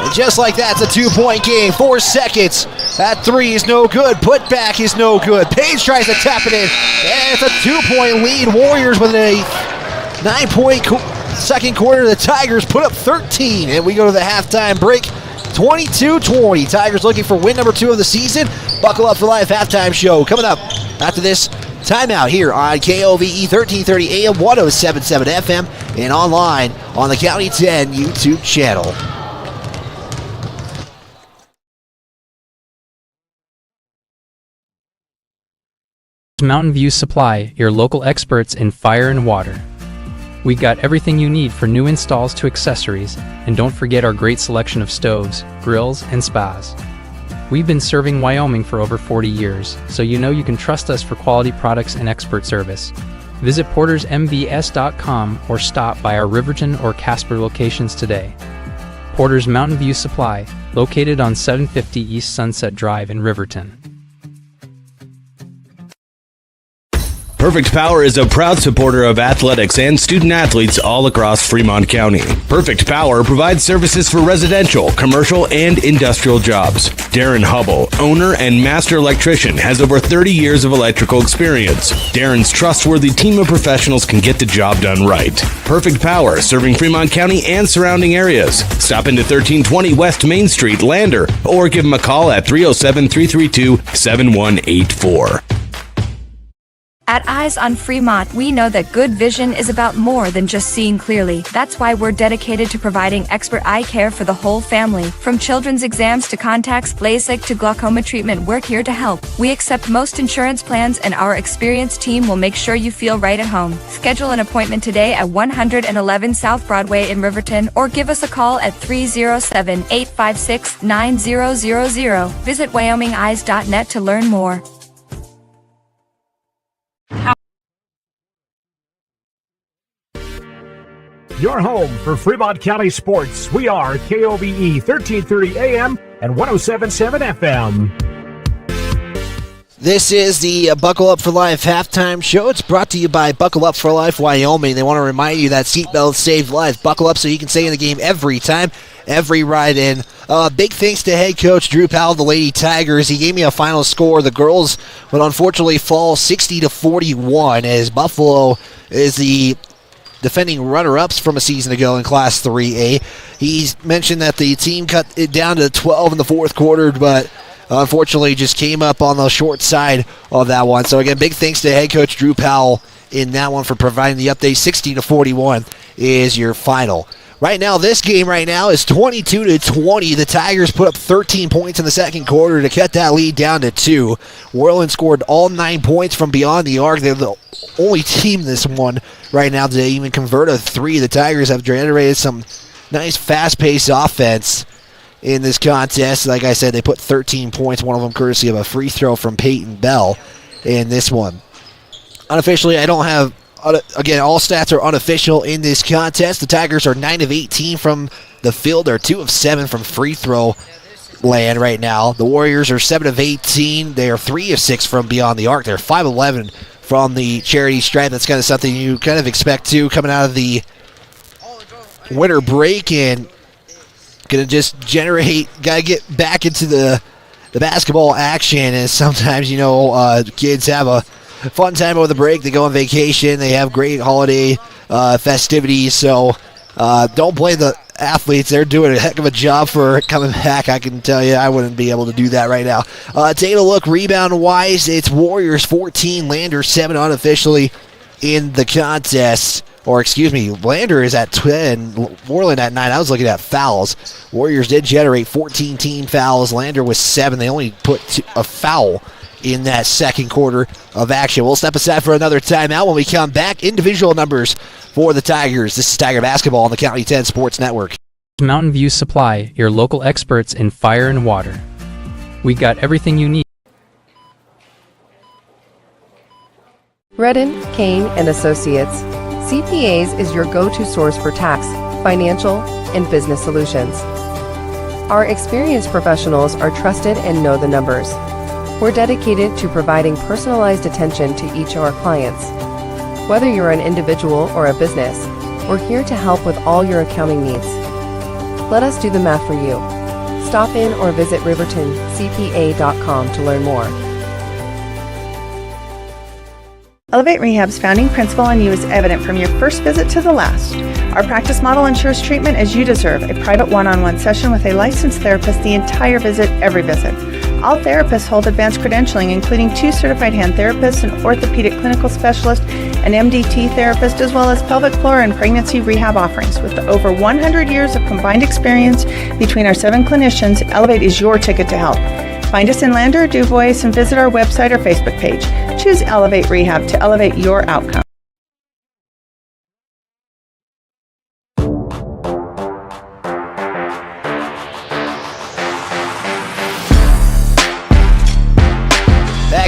And just like that, it's a 2-point game. 4 seconds. That 3 is no good. Put back is no good. Page tries to tap it in. And it's a 2-point lead. Warriors with a 9-point second quarter. The Tigers put up 13. And we go to the halftime break. 22-20. Tigers looking for win number 2 of the season. Buckle Up for Life halftime show coming up after this timeout here on KOVE 1330 AM 107.7 FM and online on the County 10 YouTube channel. Mountain View Supply, your local experts in fire and water. We got everything you need for new installs to accessories, and don't forget our great selection of stoves, grills, and spas. We've been serving Wyoming for over 40 years, so you know you can trust us for quality products and expert service. Visit portersmbs.com or stop by our Riverton or Casper locations today. Porter's Mountain View Supply, located on 750 East Sunset Drive in Riverton. Perfect Power is a proud supporter of athletics and student athletes all across Fremont County. Perfect Power provides services for residential, commercial, and industrial jobs. Darren Hubble, owner and master electrician, has over 30 years of electrical experience. Darren's trustworthy team of professionals can get the job done right. Perfect Power, serving Fremont County and surrounding areas. Stop into 1320 West Main Street, Lander, or give them a call at 307-332-7184. At Eyes on Fremont, we know that good vision is about more than just seeing clearly. That's why we're dedicated to providing expert eye care for the whole family. From children's exams to contacts, LASIK to glaucoma treatment, we're here to help. We accept most insurance plans, and our experienced team will make sure you feel right at home. Schedule an appointment today at 111 South Broadway in Riverton, or give us a call at 307-856-9000. Visit WyomingEyes.net to learn more. Your home for Fremont County sports. We are KOVE 1330 AM and 107.7 FM. This is the Buckle Up for Life halftime show. It's brought to you by Buckle Up for Life Wyoming. They want to remind you that seatbelts save lives. Buckle up so you can stay in the game every time, every ride in. Big thanks to head coach Drew Powell of the Lady Tigers. He gave me a final score. The girls would unfortunately fall 60-41 as Buffalo is the defending runner-ups from a season ago in Class 3A. He's mentioned that the team cut it down to 12 in the fourth quarter, but unfortunately just came up on the short side of that one. So again, big thanks to head coach Drew Powell in that one for providing the update. 60-41 is your final. Right now, this game right now is 22-20. The Tigers put up 13 points in the second quarter to cut that lead down to 2. Worland scored all 9 points from beyond the arc. They're the only team this one right now to even convert a 3. The Tigers have generated some nice fast-paced offense in this contest. Like I said, they put 13 points, one of them courtesy of a free throw from Peyton Bell in this one. Unofficially, I don't have... Again, all stats are unofficial in this contest. The Tigers are 9 of 18 from the field. They're 2 of 7 from free throw land right now. The Warriors are 7 of 18. They are 3 of 6 from beyond the arc. They're 5 of 11 from the charity stripe. That's kind of something you kind of expect to coming out of the winter break, and going to just got to get back into the basketball action. And sometimes, kids have a fun time over the break. They go on vacation. They have great holiday festivities. So don't blame the athletes. They're doing a heck of a job for coming back. I can tell you I wouldn't be able to do that right now. Taking a look rebound-wise, it's Warriors 14, Lander 7 unofficially in the contest. Or, excuse me, Lander is at 10, Worland at 9. I was looking at fouls. Warriors did generate 14 team fouls. Lander was 7. They only put a foul in that second quarter of action. We'll step aside for another timeout. When we come back, individual numbers for the Tigers. This is Tiger Basketball on the County 10 Sports Network. Mountain View Supply, your local experts in fire and water. We got everything you need. Redden, Kane & Associates. CPAs is your go-to source for tax, financial, and business solutions. Our experienced professionals are trusted and know the numbers. We're dedicated to providing personalized attention to each of our clients. Whether you're an individual or a business, we're here to help with all your accounting needs. Let us do the math for you. Stop in or visit rivertoncpa.com to learn more. Elevate Rehab's founding principle on you is evident from your first visit to the last. Our practice model ensures treatment as you deserve, a private one-on-one session with a licensed therapist the entire visit, every visit. All therapists hold advanced credentialing, including 2 certified hand therapists, an orthopedic clinical specialist, an MDT therapist, as well as pelvic floor and pregnancy rehab offerings. With over 100 years of combined experience between our 7 clinicians, Elevate is your ticket to health. Find us in Lander or DuBois and visit our website or Facebook page. Choose Elevate Rehab to elevate your outcome.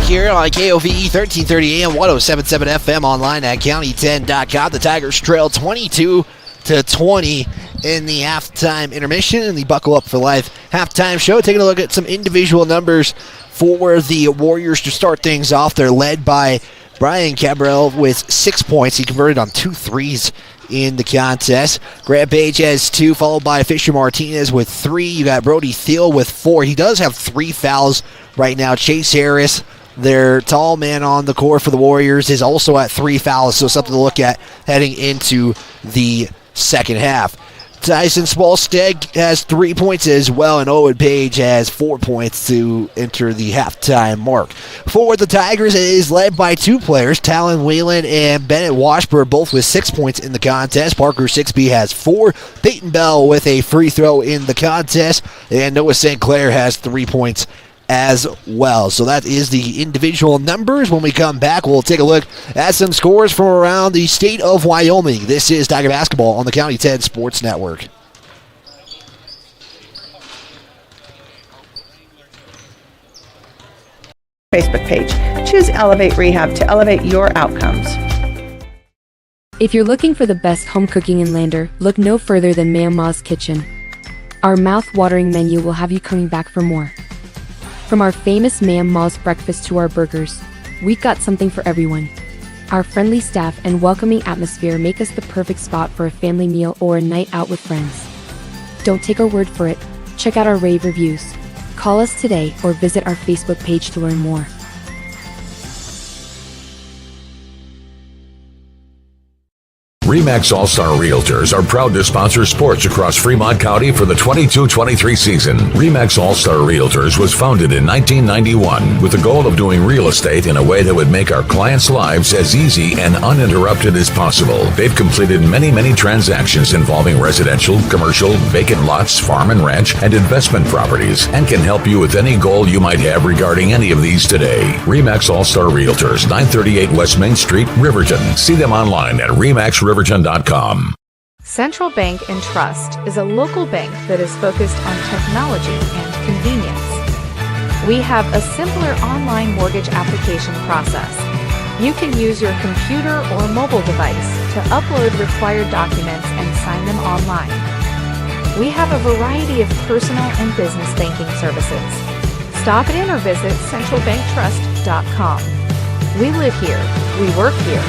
Here on KOVE 1330 AM, 107.7 FM, online at county10.com. The Tigers trail 22-20 in the halftime intermission in the Buckle Up for Life halftime show. Taking a look at some individual numbers for the Warriors to start things off. They're led by Brian Cabral with 6 points. He converted on 2 threes in the contest. Grant Page has 2, followed by Fisher Martinez with 3. You got Brody Thiel with 4. He does have 3 fouls right now. Chase Harris, their tall man on the court for the Warriors, is also at 3 fouls, so something to look at heading into the second half. Tyson Spalsteg has 3 points as well, and Owen Page has 4 points to enter the halftime mark. For the Tigers, it is led by 2 players, Talon Whelan and Bennett Washburn, both with 6 points in the contest. Parker Sixby has 4. Peyton Bell with a free throw in the contest, and Noah St. Clair has 3 points as well. So that is the individual numbers. When we come back, we'll take a look at some scores from around the state of Wyoming. This is Tiger Basketball on the County 10 Sports Network. Facebook page. Choose Elevate Rehab to elevate your outcomes. If you're looking for the best home cooking in Lander, look no further than Ma'am Ma's Kitchen. Our mouth-watering menu will have you coming back for more. From our famous Ma'am Ma's breakfast to our burgers, we've got something for everyone. Our friendly staff and welcoming atmosphere make us the perfect spot for a family meal or a night out with friends. Don't take our word for it. Check out our rave reviews. Call us today or visit our Facebook page to learn more. RE/MAX All-Star Realtors are proud to sponsor sports across Fremont County for the 22-23 season. RE/MAX All-Star Realtors was founded in 1991 with the goal of doing real estate in a way that would make our clients' lives as easy and uninterrupted as possible. They've completed many transactions involving residential, commercial, vacant lots, farm and ranch, and investment properties, and can help you with any goal you might have regarding any of these today. RE/MAX All-Star Realtors, 938 West Main Street, Riverton. See them online at remaxriverton.com. Central Bank and Trust is a local bank that is focused on technology and convenience. We have a simpler online mortgage application process. You can use your computer or mobile device to upload required documents and sign them online. We have a variety of personal and business banking services. Stop in or visit centralbanktrust.com. We live here. We work here.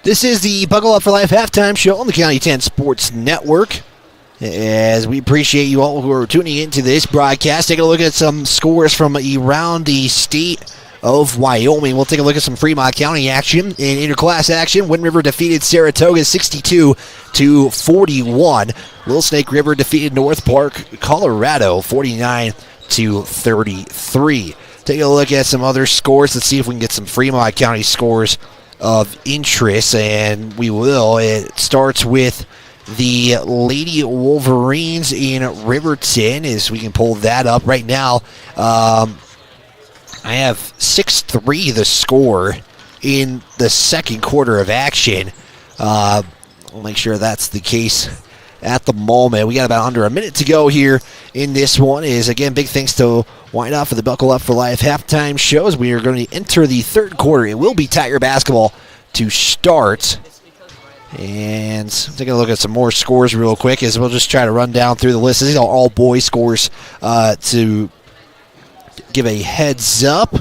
This is the Buckle Up for Life halftime show on the County 10 Sports Network. As we appreciate you all who are tuning into this broadcast, taking a look at some scores from around the state of Wyoming. We'll take a look at some Fremont County action. In interclass action, Wind River defeated Saratoga 62-41. Little Snake River defeated North Park, Colorado 49-33. Taking a look at some other scores. Let's see if we can get some Fremont County scores of interest, and we will. It starts with the Lady Wolverines in Riverton, as we can pull that up right now. I have 6-3 the score in the second quarter of action. I'll make sure that's the case at the moment. We got about under a minute to go here in this one. Is again, big thanks to Wine Up for the Buckle Up for Life halftime shows. We are going to enter the third quarter. It will be Tiger basketball to start. And taking a look at some more scores real quick as we'll just try to run down through the list. These are all boys scores to give a heads up.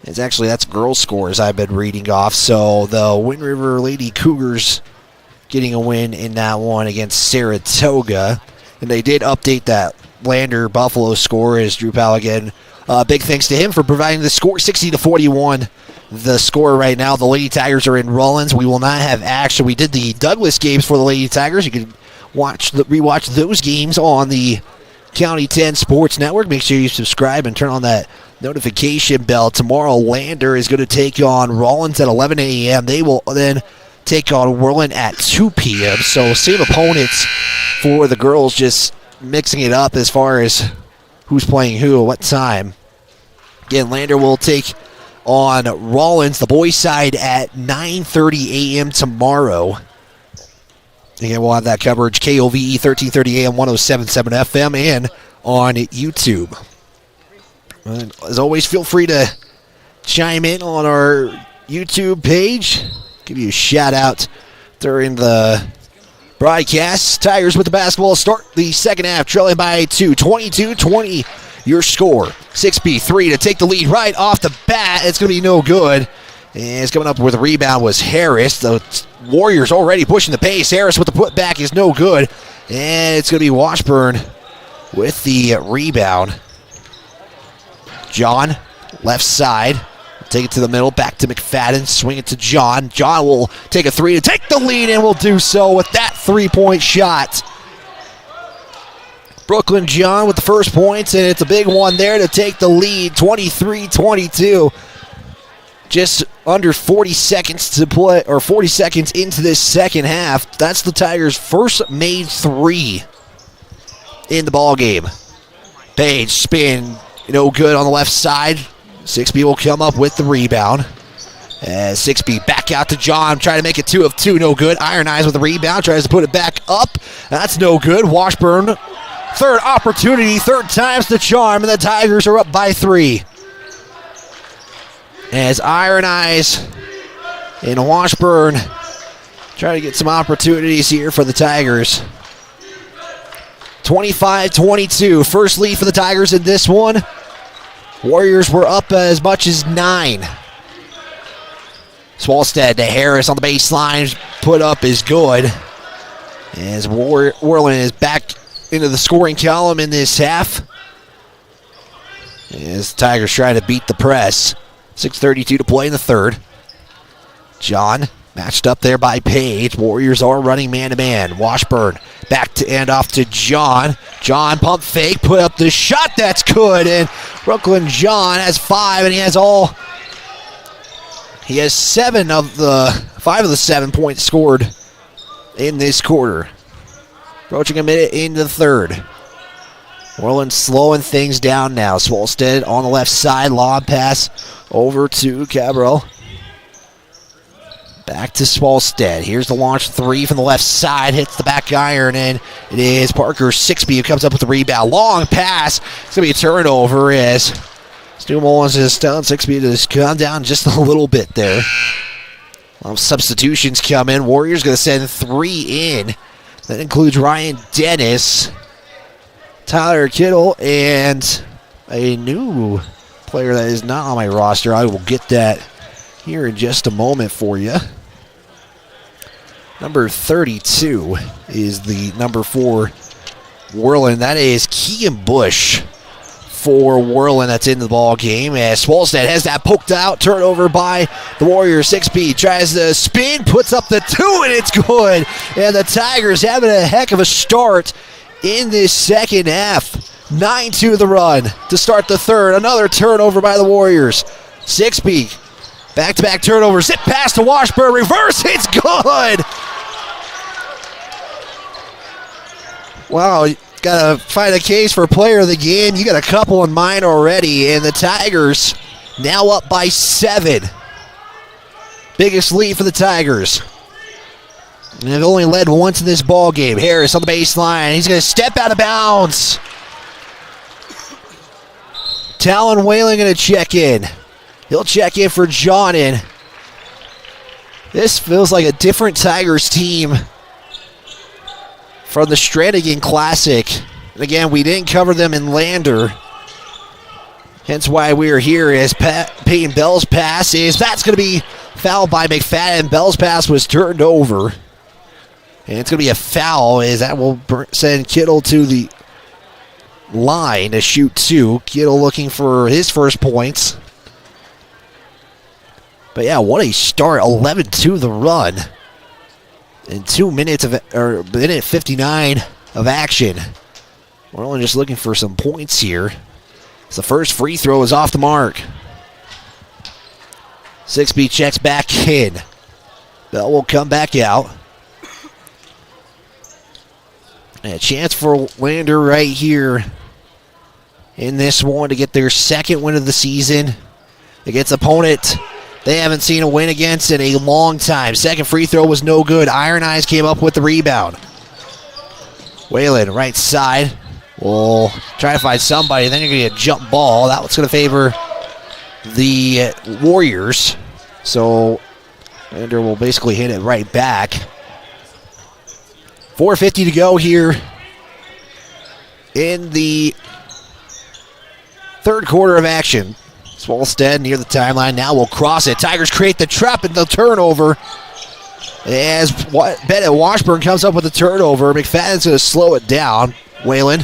That's girls scores I've been reading off. So the Wind River Lady Cougars getting a win in that one against Saratoga. And they did update that Lander Buffalo score as Drew Powell again. Big thanks to him for providing the score, 60-41. The score right now, the Lady Tigers are in Worland. We will not have action. We did the Douglas games for the Lady Tigers. You can rewatch those games on the County 10 Sports Network. Make sure you subscribe and turn on that notification bell. Tomorrow, Lander is going to take on Rollins at 11 a.m. They will then take on Worland at 2 p.m. So same opponents for the girls, just mixing it up as far as who's playing who at what time. Again, Lander will take on Rollins, the boys' side, at 9:30 a.m. tomorrow. Again, we'll have that coverage, KOVE 1330 AM, 107.7 FM, and on YouTube. And as always, feel free to chime in on our YouTube page. Give you a shout-out during the broadcast. Tigers with the basketball start the second half, trailing by 2, 22-20. Your score, 6B3 to take the lead right off the bat. It's going to be no good. And it's coming up with a rebound was Harris. The Warriors already pushing the pace. Harris with the putback is no good. And it's going to be Washburn with the rebound. John, left side. Take it to the middle, back to McFadden. Swing it to John. John will take a three to take the lead and will do so with that three-point shot. Brooklyn John with the first points, and it's a big one there to take the lead, 23-22. Just under 40 seconds to play, or 40 seconds into this second half. That's the Tigers' first made three in the ball game. Page spin, no good on the left side. 6B will come up with the rebound. As 6B back out to John, trying to make it 2 of 2, no good. Iron Eyes with the rebound, tries to put it back up. That's no good. Washburn, third opportunity, third time's the charm, and the Tigers are up by 3. As Iron Eyes and Washburn try to get some opportunities here for the Tigers. 25-22, first lead for the Tigers in this one. Warriors were up as much as 9. Swalstead to Harris on the baseline, put up is good. As Worland is back into the scoring column in this half. As the Tigers try to beat the press. 6:32 to play in the third. John matched up there by Page. Warriors are running man-to-man. Washburn back to and off to John. John pump fake, put up the shot. That's good. And Brooklyn John has 5, and he has 5 of the 7 points scored in this quarter. Approaching a minute into the third. Worland slowing things down now. Swolstead on the left side. Lob pass over to Cabral. Back to Swolstead. Here's the launch 3 from the left side. Hits the back iron, and it is Parker Sixby who comes up with the rebound. Long pass. It's going to be a turnover as Stu Mullins is down. Sixby has gone down just a little bit there. Substitutions come in. Warriors going to send 3 in. That includes Ryan Dennis, Tyler Kittle, and a new player that is not on my roster. I will get that here in just a moment for you. Number 32 is the number 4 Worland. That is Keegan Bush for Worland that's in the ball game. As Swolstead has that poked out. Turnover by the Warriors. 6B tries to spin, puts up the 2, and it's good. And the Tigers having a heck of a start in this second half. 9-2 the run to start the third. Another turnover by the Warriors. 6B. Back-to-back turnover. Zip pass to Washburn. Reverse. It's good. Wow. Got to find a case for player of the game. You got a couple in mind already. And the Tigers now up by 7. Biggest lead for the Tigers. And they've only led once in this ball game. Harris on the baseline. He's going to step out of bounds. Talon Whalen going to check in. He'll check in for Johnin. This feels like a different Tigers team from the Stranigan Classic. And again, we didn't cover them in Lander. Hence why we are here as Peyton Bell's pass is, that's going to be fouled by McFadden. Bell's pass was turned over. And it's going to be a foul as that will send Kittle to the line to shoot 2. Kittle looking for his first points. But yeah, what a start. 11-2 the run. In 2 minutes minute 59 of action. We're only just looking for some points here. So the first free throw is off the mark. 6B checks back in. Bell will come back out. And a chance for Lander right here in this one to get their second win of the season against opponent they haven't seen a win against in a long time. Second free throw was no good. Iron Eyes came up with the rebound. Whalen, right side. Will try to find somebody. Then you're going to get a jump ball. That one's going to favor the Warriors. So Lander will basically hit it right back. 4:50 to go here in the third quarter of action. Swolstead near the timeline. Now we'll cross it. Tigers create the trap and the turnover. As Bennett Washburn comes up with the turnover. McFadden's going to slow it down. Whalen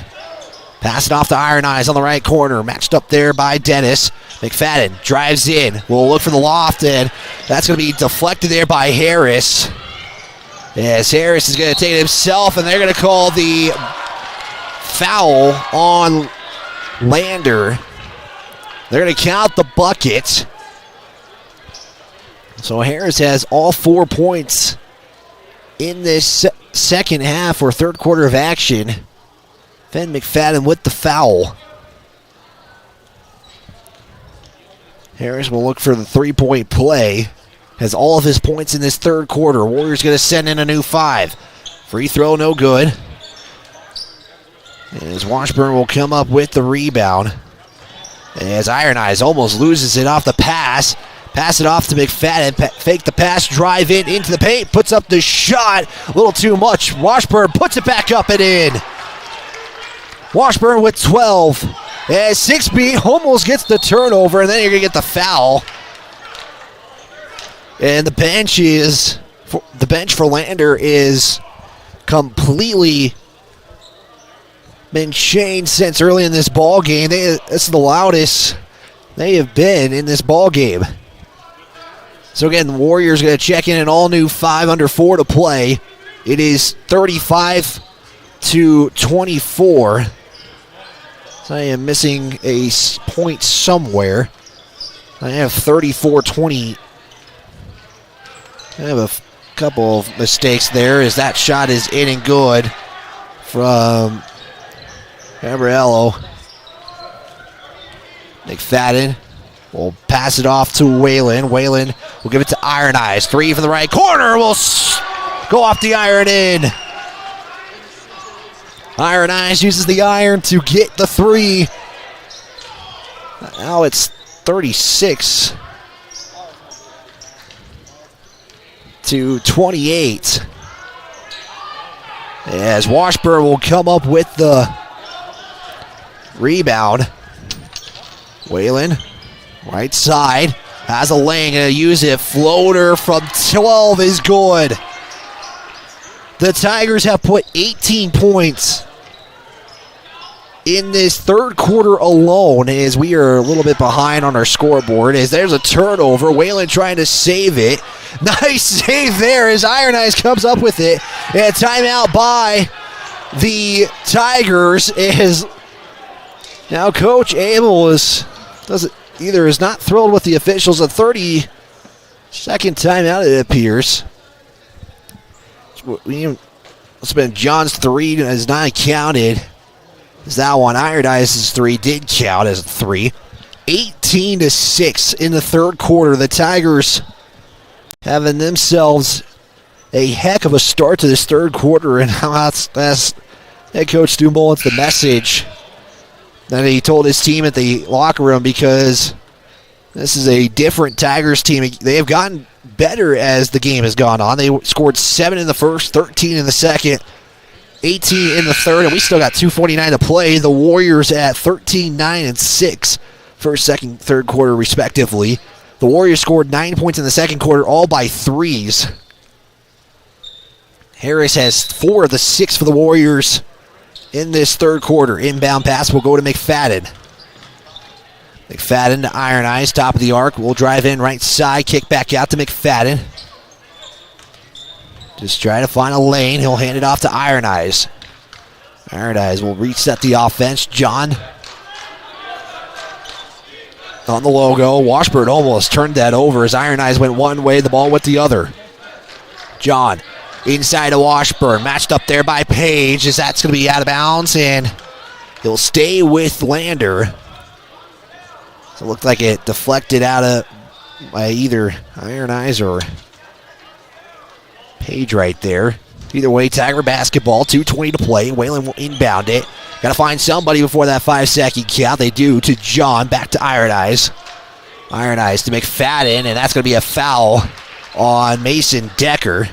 passing off to Iron Eyes on the right corner. Matched up there by Dennis. McFadden drives in. We'll look for the loft, and that's going to be deflected there by Harris. As Harris is going to take it himself, and they're going to call the foul on Lander. They're going to count the bucket. So Harris has all 4 points in this second half or third quarter of action. Then McFadden with the foul. Harris will look for the three-point play. Has all of his points in this third quarter. Warriors going to send in a new 5. Free throw, no good. As Washburn will come up with the rebound. As Iron Eyes almost loses it off the pass. Pass it off to McFadden. Fake the pass, drive in into the paint. Puts up the shot. A little too much. Washburn puts it back up and in. Washburn with 12. As 6B almost gets the turnover, and then you're going to get the foul. And the bench for Lander is completely been changed since early in this ball game. This is the loudest they have been in this ball game. So again, the Warriors going to check in an all-new 5 under 4 to play. It is 35-24. So I am missing a point somewhere. I have 34-20. I have a couple of mistakes there as that shot is in and good from Gabriello. McFadden will pass it off to Whalen. Whalen will give it to Iron Eyes. 3 from the right corner will go off the iron in. Iron Eyes uses the iron to get the 3. Now it's 36-28. As Washburn will come up with the rebound. Whalen, right side, has a lane, gonna use it. Floater from 12 is good. The Tigers have put 18 points in this third quarter alone, as we are a little bit behind on our scoreboard. As there's a turnover, Whalen trying to save it. Nice save there as Iron Eyes comes up with it. And a timeout by the Tigers is now Coach Abel is not thrilled with the officials. A 30-second timeout, it appears. It's been John's 3 has not counted. Is that one? Iron Eyes' 3 did count as a 3. 18-6 in the third quarter. The Tigers having themselves a heck of a start to this third quarter, and that's head coach Stu Mullins the message that he told his team at the locker room, because this is a different Tigers team. They have gotten better as the game has gone on. They scored 7 in the first, 13 in the second, 18 in the third, and we still got 2:49 to play. The Warriors at 13-9-6 first, second, third quarter respectively. The Warriors scored 9 points in the second quarter, all by 3s. Harris has 4 of the 6 for the Warriors in this third quarter. Inbound pass will go to McFadden. McFadden to Iron Eyes, top of the arc. Will drive in right side, kick back out to McFadden. Just trying to find a lane. He'll hand it off to Iron Eyes. Iron Eyes will reset the offense. John on the logo. Washburn almost turned that over as Iron Eyes went one way, the ball went the other. John inside of Washburn, matched up there by Page, as that's going to be out of bounds, and he'll stay with Lander. So it looked like it deflected out of by either Iron Eyes or Page right there. Either way, Tiger basketball, 2:20 to play. Whalen will inbound it. Got to find somebody before that 5-second count. They do to John, back to Iron Eyes. Iron Eyes to McFadden, and that's going to be a foul on Mason Decker.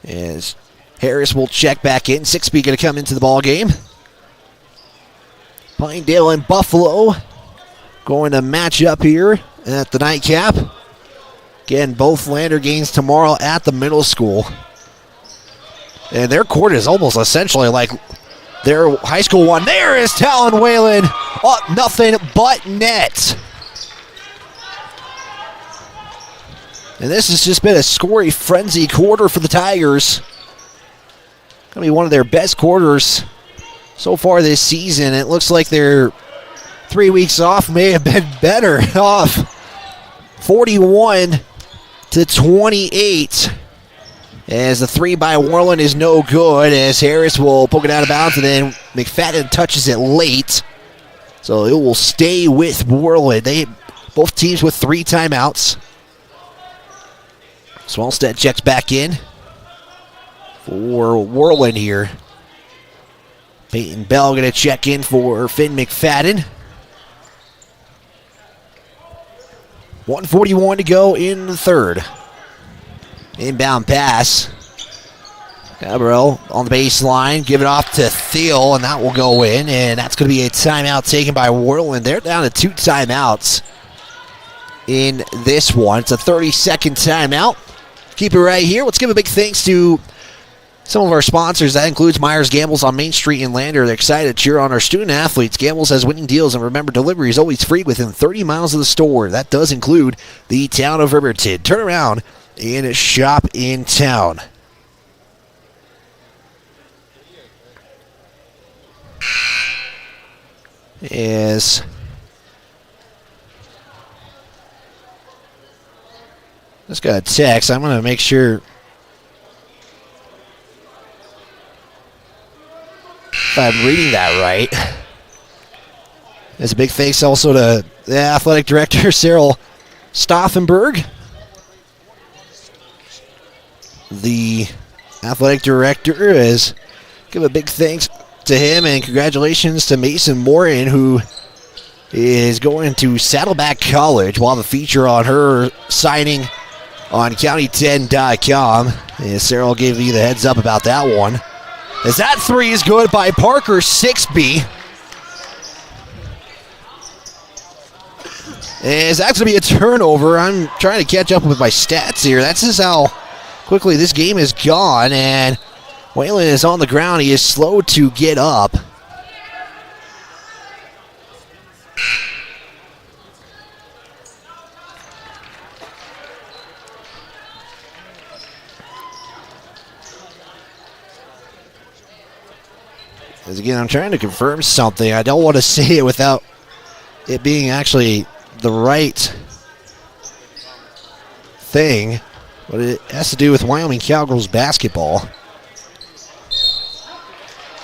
As Harris will check back in. 6B going to come into the ball game. Pinedale and Buffalo going to match up here at the nightcap. Again, both Lander games tomorrow at the middle school. And their court is almost essentially like their high school one. There is Talon Whalen. Up nothing but net. And this has just been a scoring frenzy quarter for the Tigers. Going to be one of their best quarters so far this season. It looks like their 3 weeks off may have been better off. 41-28. As the 3 by Worland is no good, as Harris will poke it out of bounds, and then McFadden touches it late. So it will stay with Worland. Both teams with 3 timeouts. Swalstead checks back in for Worland here. Peyton Bell going to check in for Finn McFadden. 1:41 to go in the third. Inbound pass. Gabriel on the baseline. Give it off to Thiel, and that will go in. And that's going to be a timeout taken by Worland. They're down to 2 timeouts in this one. It's a 30-second timeout. Keep it right here. Let's give a big thanks to some of our sponsors. That includes Myers Gambles on Main Street in Lander. They're excited to cheer on our student athletes. Gambles has winning deals, and remember, delivery is always free within 30 miles of the store. That does include the town of Riverton. Turn around and shop in town. Is just got a text. I'm going to make sure if I'm reading that right. There's a big thanks also to the athletic director, Cyril Stauffenberg. The athletic director is give a big thanks to him, and congratulations to Mason Morton, who is going to Saddleback College. We'll have a feature on her signing on county10.com. And Cyril gave you the heads up about that one. As that three is good by Parker Sixby. As that's going to be a turnover. I'm trying to catch up with my stats here. That's just how quickly this game is gone, and Whalen is on the ground. He is slow to get up. As again, I'm trying to confirm something. I don't want to say it without it being actually the right thing, but it has to do with Wyoming Cowgirls basketball.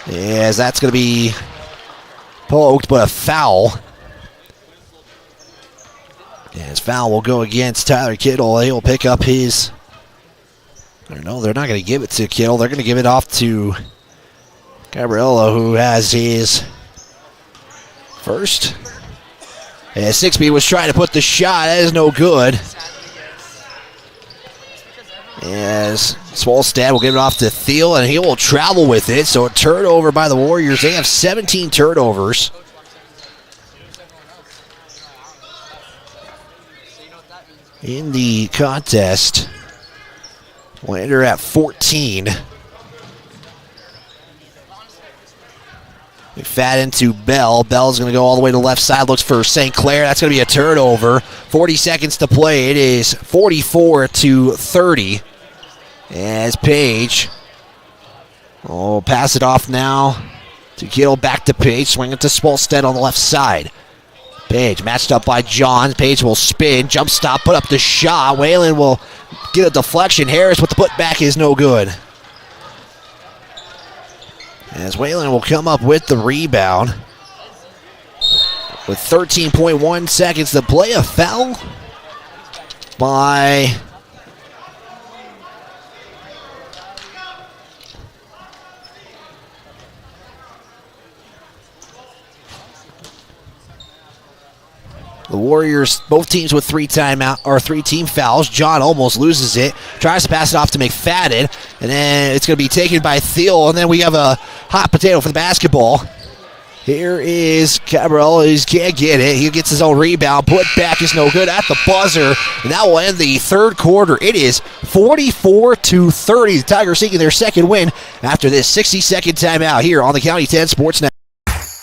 As that's going to be poked, but a foul. As foul will go against Tyler Kittle. He'll pick up his... No, they're not going to give it to Kittle. They're going to give it off to Gabriella, who has his first. And Sixby was trying to put the shot. That is no good. As Swolstad will give it off to Thiel, and he will travel with it. So a turnover by the Warriors. They have 17 turnovers. In the contest. Lander at 14. McFadden to Bell. Bell's going to go all the way to the left side. Looks for St. Clair. That's going to be a turnover. 40 seconds to play. It is 44-30. As Page will pass it off now to Kittle. Back to Page. Swing it to Spolstead on the left side. Page matched up by Johns. Page will spin. Jump stop. Put up the shot. Whalen will get a deflection. Harris with the putback is no good. As Whalen will come up with the rebound. With 13.1 seconds to play, a foul by the Warriors. Both teams with three team fouls. John almost loses it. Tries to pass it off to McFadden, and then it's going to be taken by Thiel, and then we have a hot potato for the basketball. Here is Cabral. He can't get it. He gets his own rebound. Put back is no good at the buzzer, and that will end the third quarter. It is 44-30. The Tigers seeking their second win after this 60-second timeout here on the County 10 Sports Network.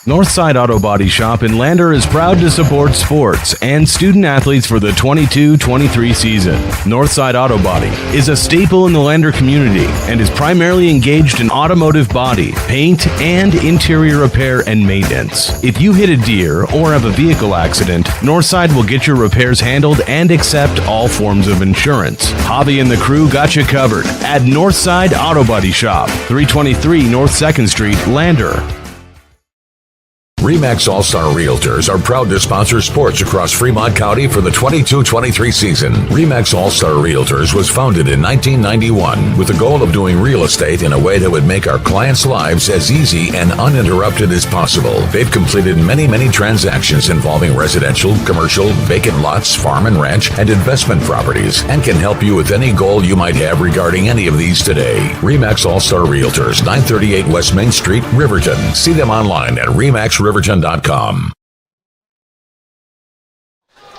Northside Auto Body Shop in Lander is proud to support sports and student athletes for the 22-23 season. Northside Auto Body is a staple in the Lander community and is primarily engaged in automotive body, paint, and interior repair and maintenance. If you hit a deer or have a vehicle accident, Northside will get your repairs handled and accept all forms of insurance. Javi and the crew got you covered at Northside Auto Body Shop, 323 North 2nd Street, Lander. RE/MAX All-Star Realtors are proud to sponsor sports across Fremont County for the 22-23 season. RE/MAX All-Star Realtors was founded in 1991 with the goal of doing real estate in a way that would make our clients' lives as easy and uninterrupted as possible. They've completed many transactions involving residential, commercial, vacant lots, farm and ranch, and investment properties, and can help you with any goal you might have regarding any of these today. RE/MAX All-Star Realtors, 938 West Main Street, Riverton. See them online at remaxriverton.com.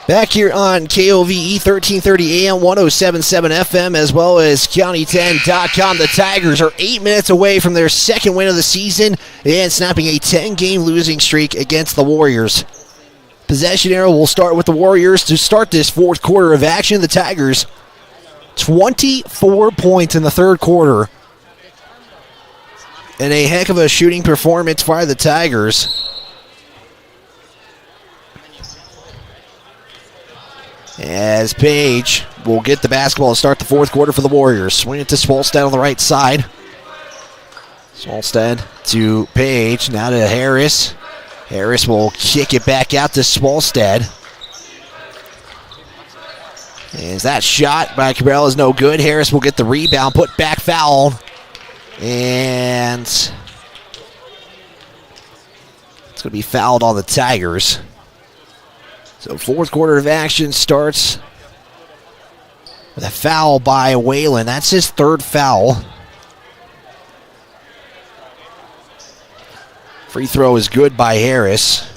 Back here on KOVE 1330 AM, 107.7 FM, as well as County10.com. The Tigers are 8 minutes away from their second win of the season and snapping a 10-game losing streak against the Warriors. Possession arrow will start with the Warriors to start this fourth quarter of action. The Tigers, 24 points in the third quarter. And a heck of a shooting performance by the Tigers. As Page will get the basketball to start the fourth quarter for the Warriors. Swing it to Swolstad on the right side. Swolstad to Page, now to Harris. Harris will kick it back out to Swolstad. As that shot by Cabral is no good. Harris will get the rebound, put back foul. And it's going to be fouled on the Tigers. So fourth quarter of action starts with a foul by Whalen. That's his third foul. Free throw is good by Harris.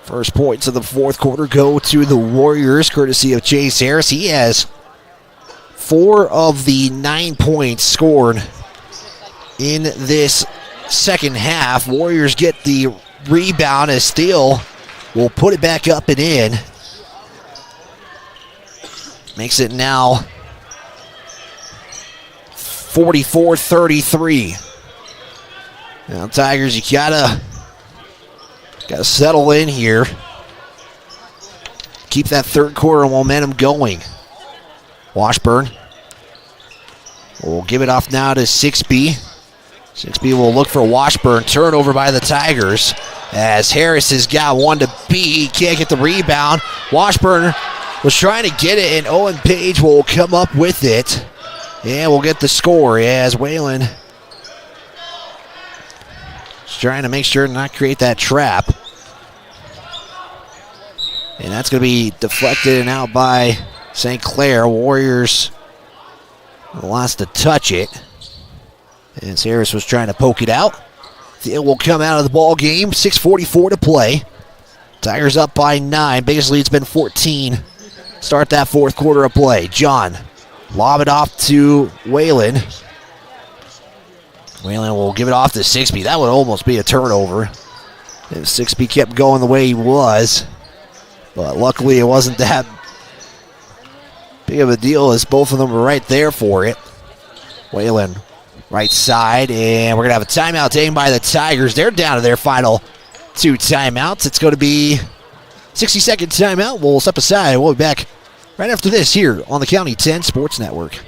First points of the fourth quarter go to the Warriors, courtesy of Chase Harris. He has 4 of the 9 points scored in this second half. Warriors get the rebound as Steele will put it back up and in. Makes it now 44-33. Now, Tigers, you gotta settle in here. Keep that third quarter momentum going. Washburn will give it off now to 6B. 6B will look for Washburn. Turnover by the Tigers as Harris has got one to beat. He can't get the rebound. Washburn was trying to get it, and Owen Page will come up with it. And we'll get the score as Whalen is trying to make sure to not create that trap. And that's going to be deflected and out by St. Clair. Warriors lost to touch it as Harris was trying to poke it out. It will come out of the ball game. 6:44 to play. Tigers up by 9. Biggest lead's been 14. Start that fourth quarter of play. John, lob it off to Whalen. Whalen will give it off to 6B. That would almost be a turnover if 6B kept going the way he was. But luckily it wasn't that big of a deal as both of them were right there for it. Whalen, right side, and we're going to have a timeout taken by the Tigers. They're down to their final 2 timeouts. It's going to be 60-second timeout. We'll step aside. We'll be back right after this here on the County 10 Sports Network.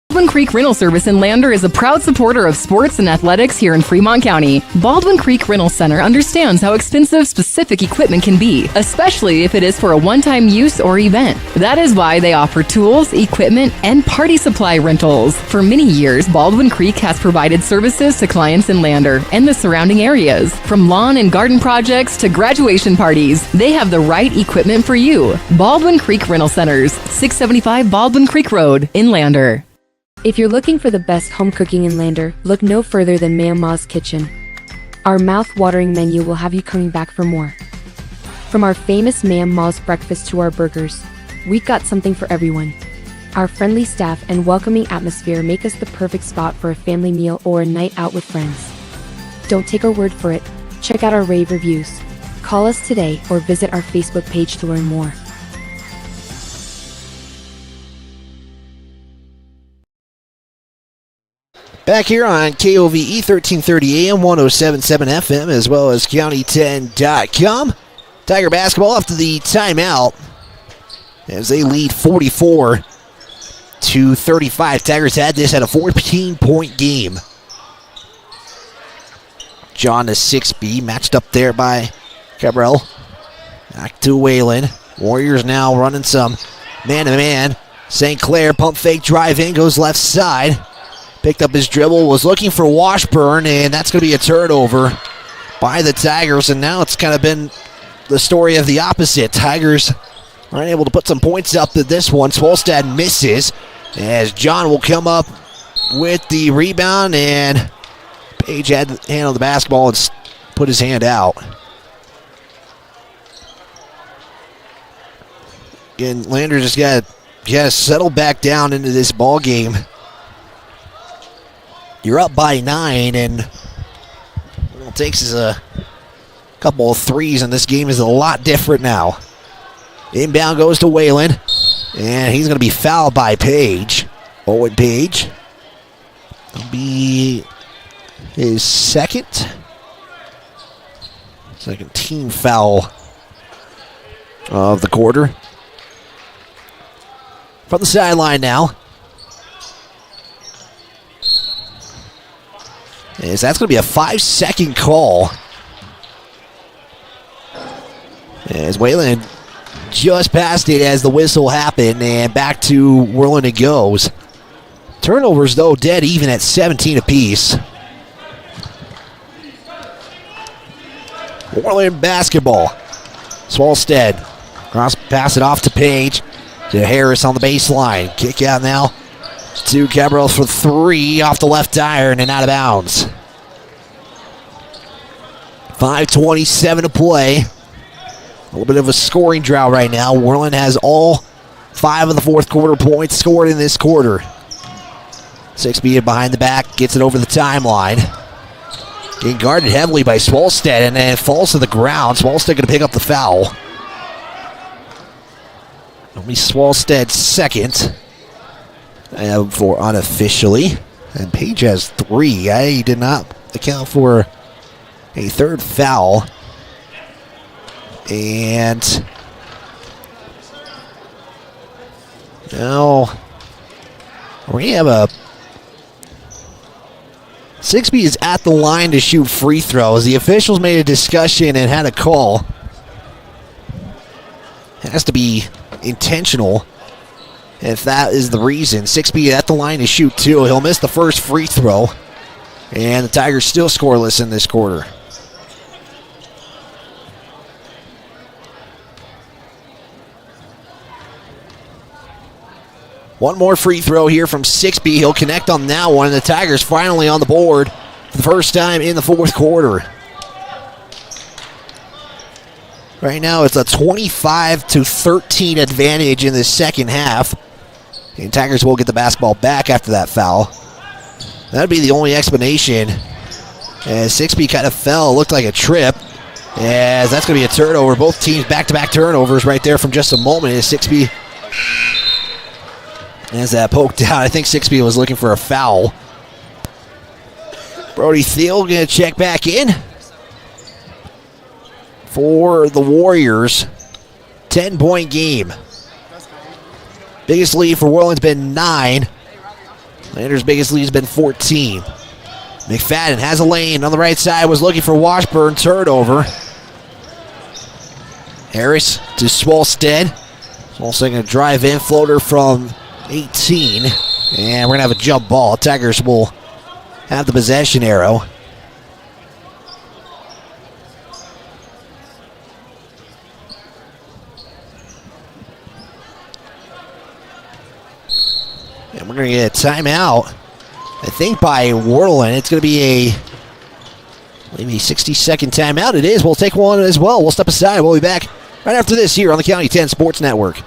Baldwin Creek Rental Service in Lander is a proud supporter of sports and athletics here in Fremont County. Baldwin Creek Rental Center understands how expensive specific equipment can be, especially if it is for a one-time use or event. That is why they offer tools, equipment, and party supply rentals. For many years, Baldwin Creek has provided services to clients in Lander and the surrounding areas. From lawn and garden projects to graduation parties, they have the right equipment for you. Baldwin Creek Rental Centers, 675 Baldwin Creek Road in Lander. If you're looking for the best home cooking in Lander, look no further than Mama's Kitchen. Our mouth-watering menu will have you coming back for more. From our famous Mama's breakfast to our burgers, we've got something for everyone. Our friendly staff and welcoming atmosphere make us the perfect spot for a family meal or a night out with friends. Don't take our word for it. Check out our rave reviews. Call us today or visit our Facebook page to learn more. Back here on KOVE 1330 AM, 107.7 FM, as well as County10.com. Tiger basketball after the timeout as they lead 44-35. Tigers had this at a 14-point game. John to 6B, matched up there by Cabral. Back to Whalen. Warriors now running some man-to-man. St. Clair, pump fake, drive in, goes left side. Picked up his dribble, was looking for Washburn, and that's going to be a turnover by the Tigers. And now it's kind of been the story of the opposite. Tigers aren't able to put some points up to this one. Swolstad misses as John will come up with the rebound, and Page had to handle the basketball and put his hand out. Again, Lander just got to settle back down into this ball game. You're up by 9, and all it takes is a couple of threes, and this game is a lot different now. Inbound goes to Worland, and he's going to be fouled by Page. Owen Page. It'll be his second team foul of the quarter. From the sideline now. As that's going to be a 5-second call. As Worland just passed it as the whistle happened, and back to Worland it goes. Turnovers, though, dead even at 17 apiece. Worland basketball. Swalstead pass it off to Page. To Harris on the baseline. Kick out now to Cabral for 3 off the left iron and out of bounds. 5:27 to play. A little bit of a scoring drought right now. Worland has all 5 of the fourth quarter points scored in this quarter. 6B behind the back, gets it over the timeline. Getting guarded heavily by Swalstead, and then falls to the ground. Swalstead going to pick up the foul. It'll be Swalstead's second for unofficially. And Page has 3. I did not account for a third foul. And now we have a 6B is at the line to shoot free throws. The officials made a discussion and had a call. It has to be intentional if that is the reason. 6B at the line to shoot 2. He'll miss the first free throw. And the Tigers still scoreless in this quarter. One more free throw here from 6B. He'll connect on that one, and the Tigers finally on the board for the first time in the fourth quarter. Right now it's a 25-13 advantage in the second half. And Tigers will get the basketball back after that foul. That'd be the only explanation. As 6B kind of fell, looked like a trip. As that's going to be a turnover. Both teams back-to-back turnovers right there from just a moment. As 6B has that poked out. I think 6B was looking for a foul. Brody Thiel going to check back in for the Warriors. 10-point game. Biggest lead for Worland's been 9. Lander's biggest lead has been 14. McFadden has a lane on the right side, was looking for Washburn. Turnover. Harris to Swalstead. Swalstead going to drive in. Floater from 18. And we're going to have a jump ball. Tigers will have the possession arrow. And we're going to get a timeout, I think, by Worland. It's going to be maybe 60-second timeout. It is. We'll take one as well. We'll step aside. We'll be back right after this here on the County 10 Sports Network.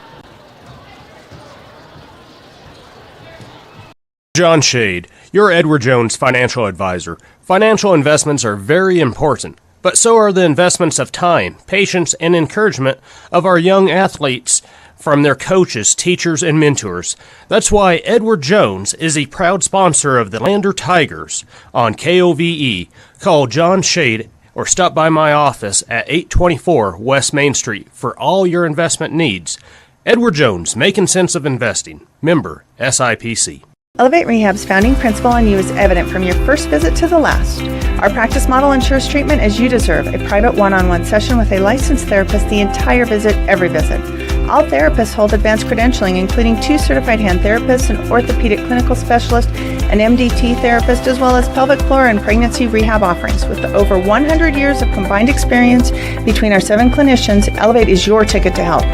John Shade, your Edward Jones financial advisor. Financial investments are very important, but so are the investments of time, patience, and encouragement of our young athletes from their coaches, teachers, and mentors. That's why Edward Jones is a proud sponsor of the Lander Tigers on KOVE. Call John Shade or stop by my office at 824 West Main Street for all your investment needs. Edward Jones, making sense of investing. Member SIPC. Elevate Rehab's founding principle on you is evident from your first visit to the last. Our practice model ensures treatment as you deserve, a private one-on-one session with a licensed therapist the entire visit, every visit. All therapists hold advanced credentialing, including 2 certified hand therapists, an orthopedic clinical specialist, an MDT therapist, as well as pelvic floor and pregnancy rehab offerings. With over 100 years of combined experience between our 7 clinicians, Elevate is your ticket to health.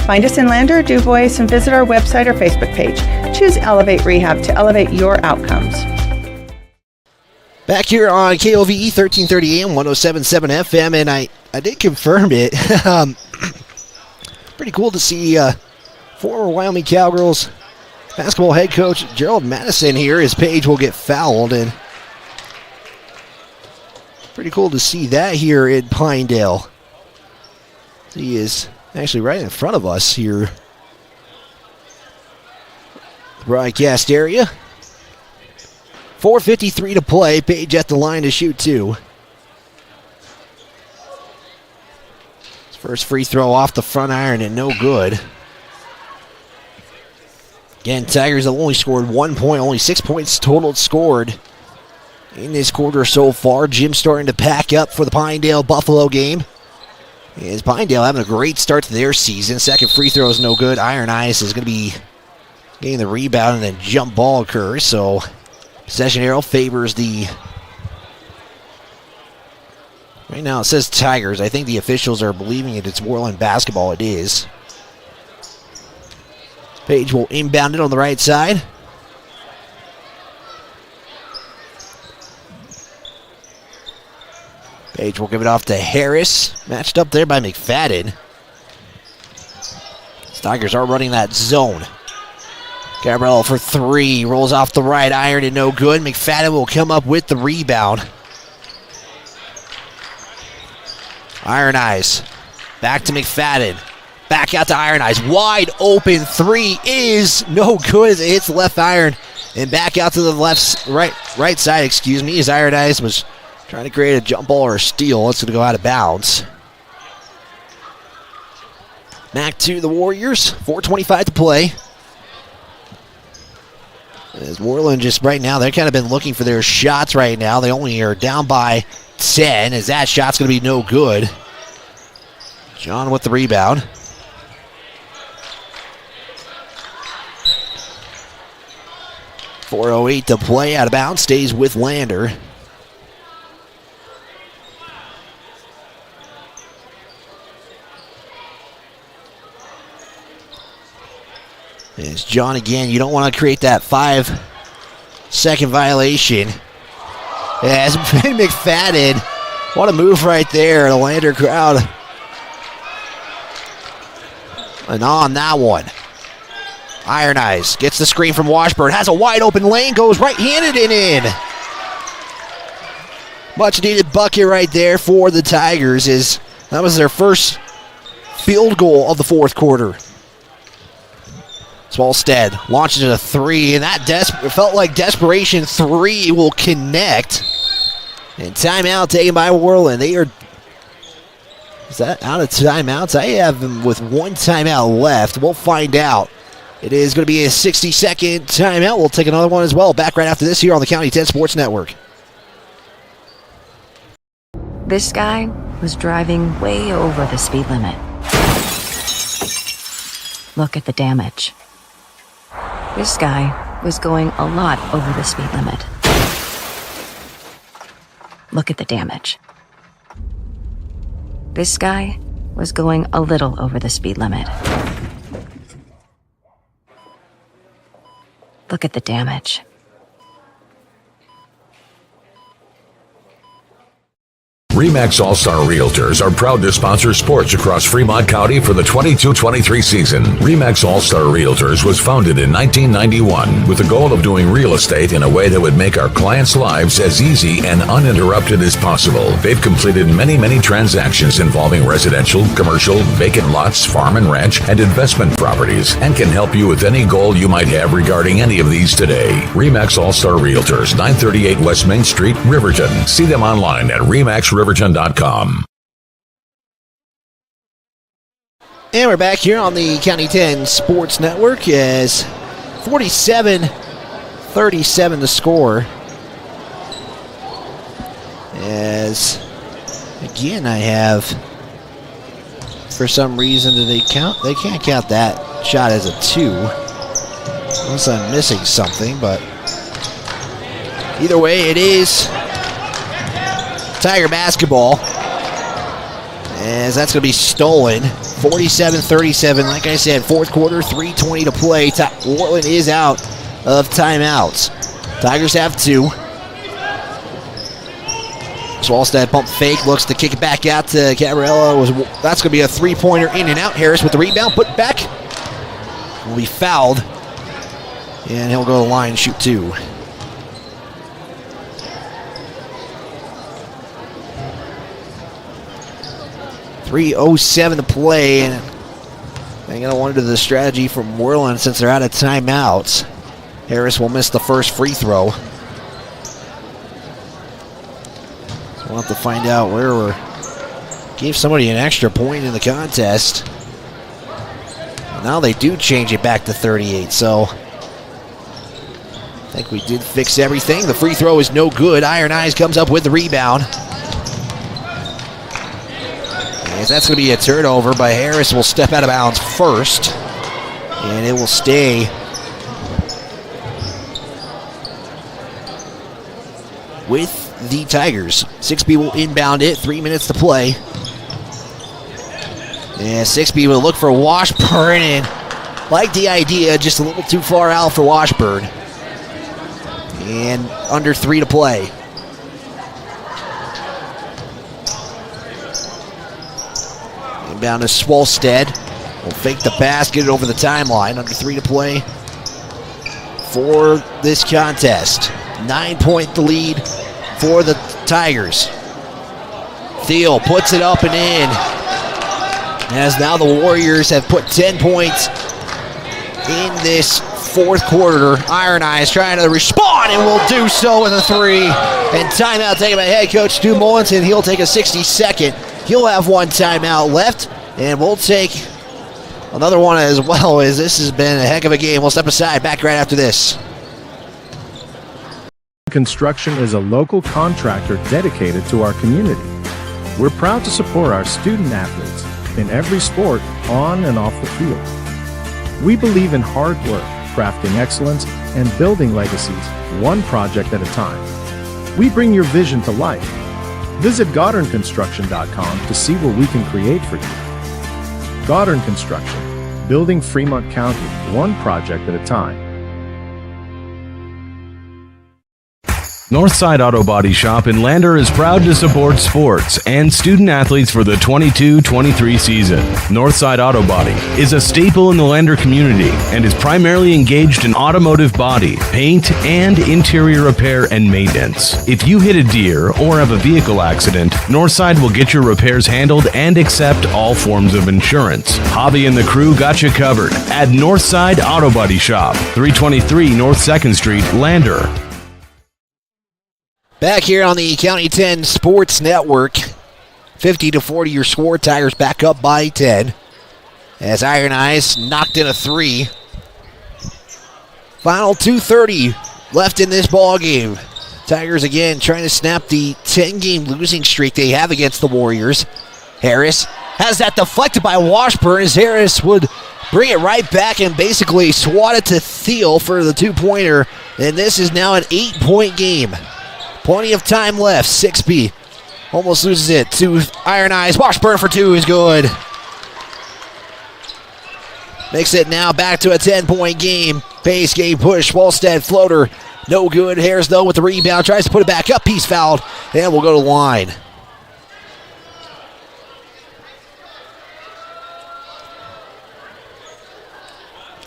Find us in Lander, DuBois, and visit our website or Facebook page. Choose Elevate Rehab to elevate your outcomes. Back here on KOVE 1330 AM, 107.7 FM, and I did confirm it. Pretty cool to see former Wyoming Cowgirls basketball head coach Gerald Madison here as Page will get fouled, and pretty cool to see that here in Pinedale. He is actually right in front of us here. Broadcast area. 4:53 to play. Page at the line to shoot 2. His first free throw off the front iron and no good. Again, Tigers have only scored 1 point, only 6 points total scored in this quarter so far. Jim's starting to pack up for the Pinedale-Buffalo game. As Pinedale having a great start to their season. Second free throw is no good. Iron Eyes is going to be getting the rebound and then jump ball occurs. So possession arrow favors the... Right now it says Tigers. I think the officials are believing it's Worland basketball. It is. Page will inbound it on the right side. Page will give it off to Harris. Matched up there by McFadden. Tigers are running that zone. Gabrielle for 3. Rolls off the right iron and no good. McFadden will come up with the rebound. Iron Eyes. Back to McFadden. Back out to Iron Eyes. Wide open 3 is no good. It hits left iron. And back out to the right side, as Iron Eyes was trying to create a jump ball or a steal. It's going to go out of bounds. Back to the Warriors. 4:25 to play. As Worland just right now, they've kind of been looking for their shots right now. They only are down by 10 as that shot's going to be no good. John with the rebound. .408 to play, out of bounds, stays with Lander. It's John again. You don't want to create that 5-second violation. As McFadden, what a move right there. The Lander crowd. And on that one. Iron Eyes gets the screen from Washburn. Has a wide open lane. Goes right-handed and in. Much needed bucket right there for the Tigers. That was their first field goal of the fourth quarter. Swalstead launches a 3, and that felt like desperation. 3 will connect. And timeout taken by Worland. Is that out of timeouts? I have them with 1 timeout left. We'll find out. It is going to be a 60-second timeout. We'll take another one as well. Back right after this here on the County 10 Sports Network. This guy was driving way over the speed limit. Look at the damage. This guy was going a lot over the speed limit. Look at the damage. This guy was going a little over the speed limit. Look at the damage. RE/MAX All-Star Realtors are proud to sponsor sports across Fremont County for the 22-23 season. RE/MAX All-Star Realtors was founded in 1991 with the goal of doing real estate in a way that would make our clients' lives as easy and uninterrupted as possible. They've completed many transactions involving residential, commercial, vacant lots, farm and ranch, and investment properties, and can help you with any goal you might have regarding any of these today. RE/MAX All-Star Realtors, 938 West Main Street, Riverton. See them online at remaxriverton.com. And we're back here on the County 10 Sports Network as 47-37 the score. As, again, I have, for some reason, they can't count that shot as a 2. Unless I'm missing something, but either way, it is Tiger basketball, as that's going to be stolen. 47-37, like I said, fourth quarter, 3:20 to play. Worland is out of timeouts. Tigers have 2. Swalstad pump fake, looks to kick it back out to Gabriella. That's going to be a 3-pointer in and out. Harris with the rebound, put back. will be fouled. And he'll go to the line and shoot 2. .307 to play, and I'm going to wonder the strategy from Worland since they're out of timeouts. Harris will miss the first free throw. So we'll have to find out where we're... Gave somebody an extra point in the contest. And now they do change it back to 38, so... I think we did fix everything. The free throw is no good. Iron Eyes comes up with the rebound. And that's going to be a turnover, but Harris will step out of bounds first. And it will stay with the Tigers. 6B will inbound it. 3 minutes to play. And 6B will look for Washburn, and like the idea, just a little too far out for Washburn. And under 3 to play. Inbound to Swolstead. Will fake the pass, get it over the timeline. Under 3 to play for this contest. 9-point the lead for the Tigers. Thiel puts it up and in. As now the Warriors have put 10 points in this fourth quarter. Iron Eyes trying to respond and will do so with a 3. And timeout taken by head coach Stu Mullinson. He'll take a 60-second. He'll have one timeout left, and we'll take another one as well, as this has been a heck of a game. We'll step aside. Back right after this. Construction is a local contractor dedicated to our community. We're proud to support our student athletes in every sport, on and off the field. We believe in hard work, crafting excellence, and building legacies, one project at a time. We bring your vision to life. Visit GoddardConstruction.com to see what we can create for you. Goddard Construction, building Fremont County, one project at a time. Northside Auto Body Shop in Lander is proud to support sports and student athletes for the 22-23 season. Northside Auto Body is a staple in the Lander community and is primarily engaged in automotive body, paint, and interior repair and maintenance. If you hit a deer or have a vehicle accident, Northside will get your repairs handled and accept all forms of insurance. Hobby and the crew got you covered at Northside Auto Body Shop, 323 North 2nd Street, Lander. Back here on the County 10 Sports Network, 50-40 your score. Tigers back up by 10 as Iron Eyes knocked in a 3. Final 2:30 left in this ball game. Tigers again trying to snap the 10-game losing streak they have against the Warriors. Harris has that deflected by Washburn, as Harris would bring it right back and basically swat it to Thiel for the 2-pointer. And this is now an 8-point game. Plenty of time left. 6B almost loses it to Iron Eyes. Washburn for 2 is good. Makes it now back to a 10-point game. Base game push. Wallstead floater. No good. Harris, though, with the rebound. Tries to put it back up. He's fouled. And we'll go to the line.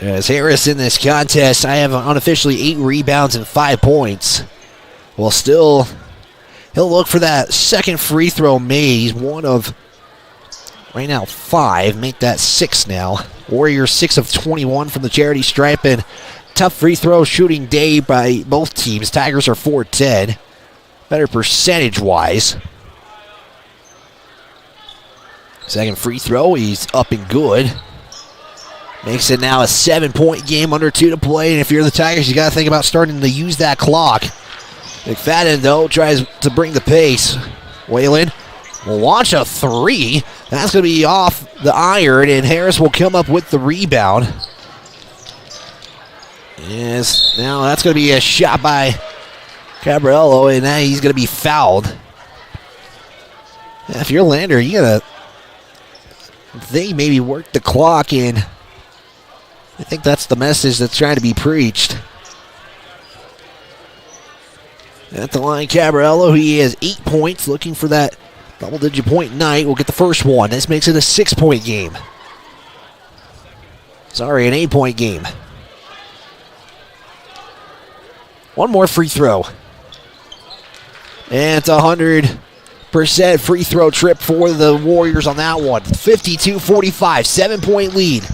As Harris in this contest, I have unofficially 8 rebounds and 5 points. Well, still, he'll look for that second free throw made. He's one of, right now, 5. Make that 6 now. Warriors 6 of 21 from the charity stripe, and tough free throw shooting day by both teams. Tigers are 4-10. Better percentage-wise. Second free throw, he's up and good. Makes it now a 7-point game, under 2 to play, and if you're the Tigers, you got to think about starting to use that clock. McFadden, though, tries to bring the pace. Wayland will launch a 3. That's going to be off the iron, and Harris will come up with the rebound. Yes, now that's going to be a shot by Cabrello, and now he's going to be fouled. Yeah, if you're Lander, you got to think maybe work the clock in. I think that's the message that's trying to be preached. At the line, Cabrello, he has 8 points, looking for that double-digit point night. We'll get the first one. This makes it a 6-point game. Sorry, an 8-point game. One more free throw. And it's 100% free throw trip for the Warriors on that one. 52-45, 7-point lead.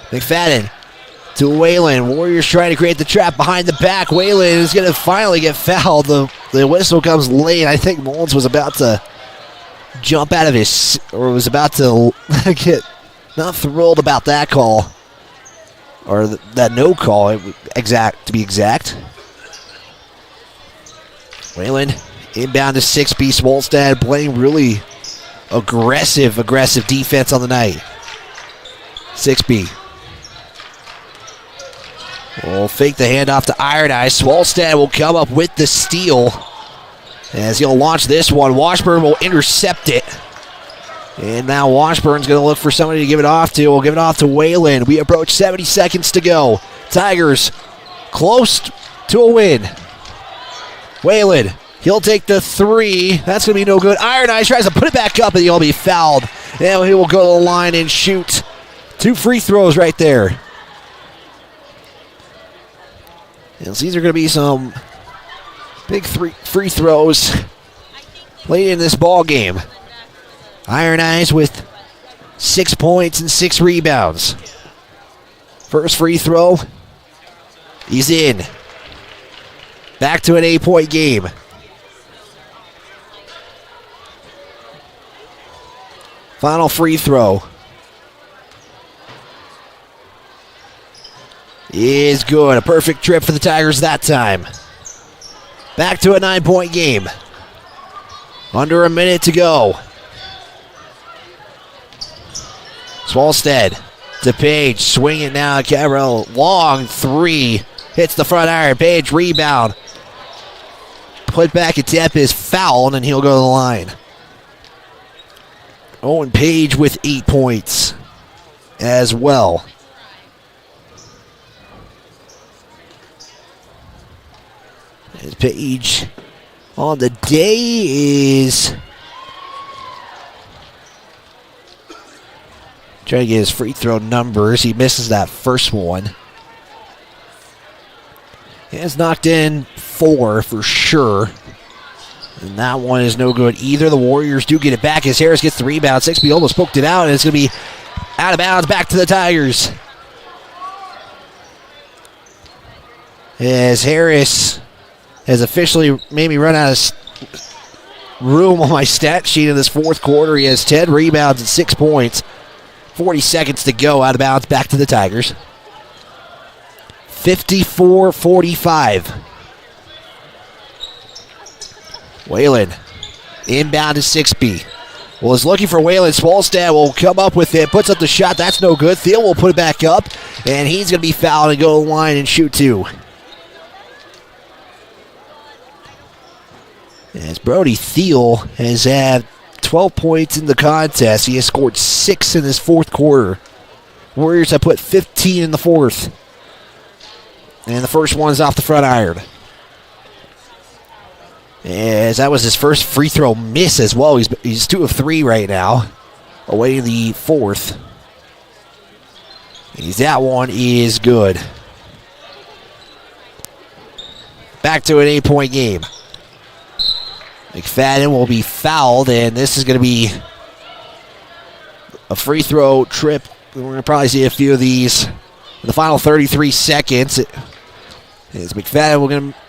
McFadden to Worland. Warriors trying to create the trap behind the back. Worland is going to finally get fouled. The whistle comes late. I think Mullins was about to jump out of his, or was about to get not thrilled about that call, or that no call, to be exact. Worland inbound to 6B. Swolstad playing really aggressive defense on the night. 6B. Will fake the handoff to Iron Eyes. Swolstad will come up with the steal as he'll launch this one. Washburn will intercept it. And now Washburn's going to look for somebody to give it off to. We'll give it off to Worland. We approach 70 seconds to go. Tigers close to a win. Worland, he'll take the three. That's going to be no good. Iron Eyes tries to put it back up, and he'll be fouled. And he will go to the line and shoot 2 free throws right there. And these are going to be some big free throws late in this ball game. Iron Eyes with 6 points and 6 rebounds. First free throw, he's in. Back to an 8-point game. Final free throw is good. A perfect trip for the Tigers that time. Back to a 9-point game. Under a minute to go. Swolstad to Page. Swing it now. Carroll. Long three. Hits the front iron. Page rebound. Put back at tip is fouled, and he'll go to the line. Owen Page with 8 points as well. His Page on the day is trying to get his free throw numbers. He misses that first one. He has knocked in 4 for sure. And that one is no good either. The Warriors do get it back as Harris gets the rebound. 6B almost poked it out, and it's going to be out of bounds back to the Tigers. As Harris has officially made me run out of room on my stat sheet in this fourth quarter. He has 10 rebounds and 6 points. 40 seconds to go. Out of bounds back to the Tigers. 54-45. Worland inbound to 6B. Well, is looking for Worland. Swolstad will come up with it. Puts up the shot. That's no good. Thiel will put it back up. And he's going to be fouled and go to the line and shoot 2. As Brody Thiel has had 12 points in the contest. He has scored 6 in this fourth quarter. Warriors have put 15 in the fourth. And the first one is off the front iron. As that was his first free throw miss as well. He's 2 of 3 right now. Awaiting the fourth. That one is good. Back to an 8-point game. McFadden will be fouled, and this is going to be a free throw trip. We're going to probably see a few of these in the final 33 seconds. As McFadden, we're going to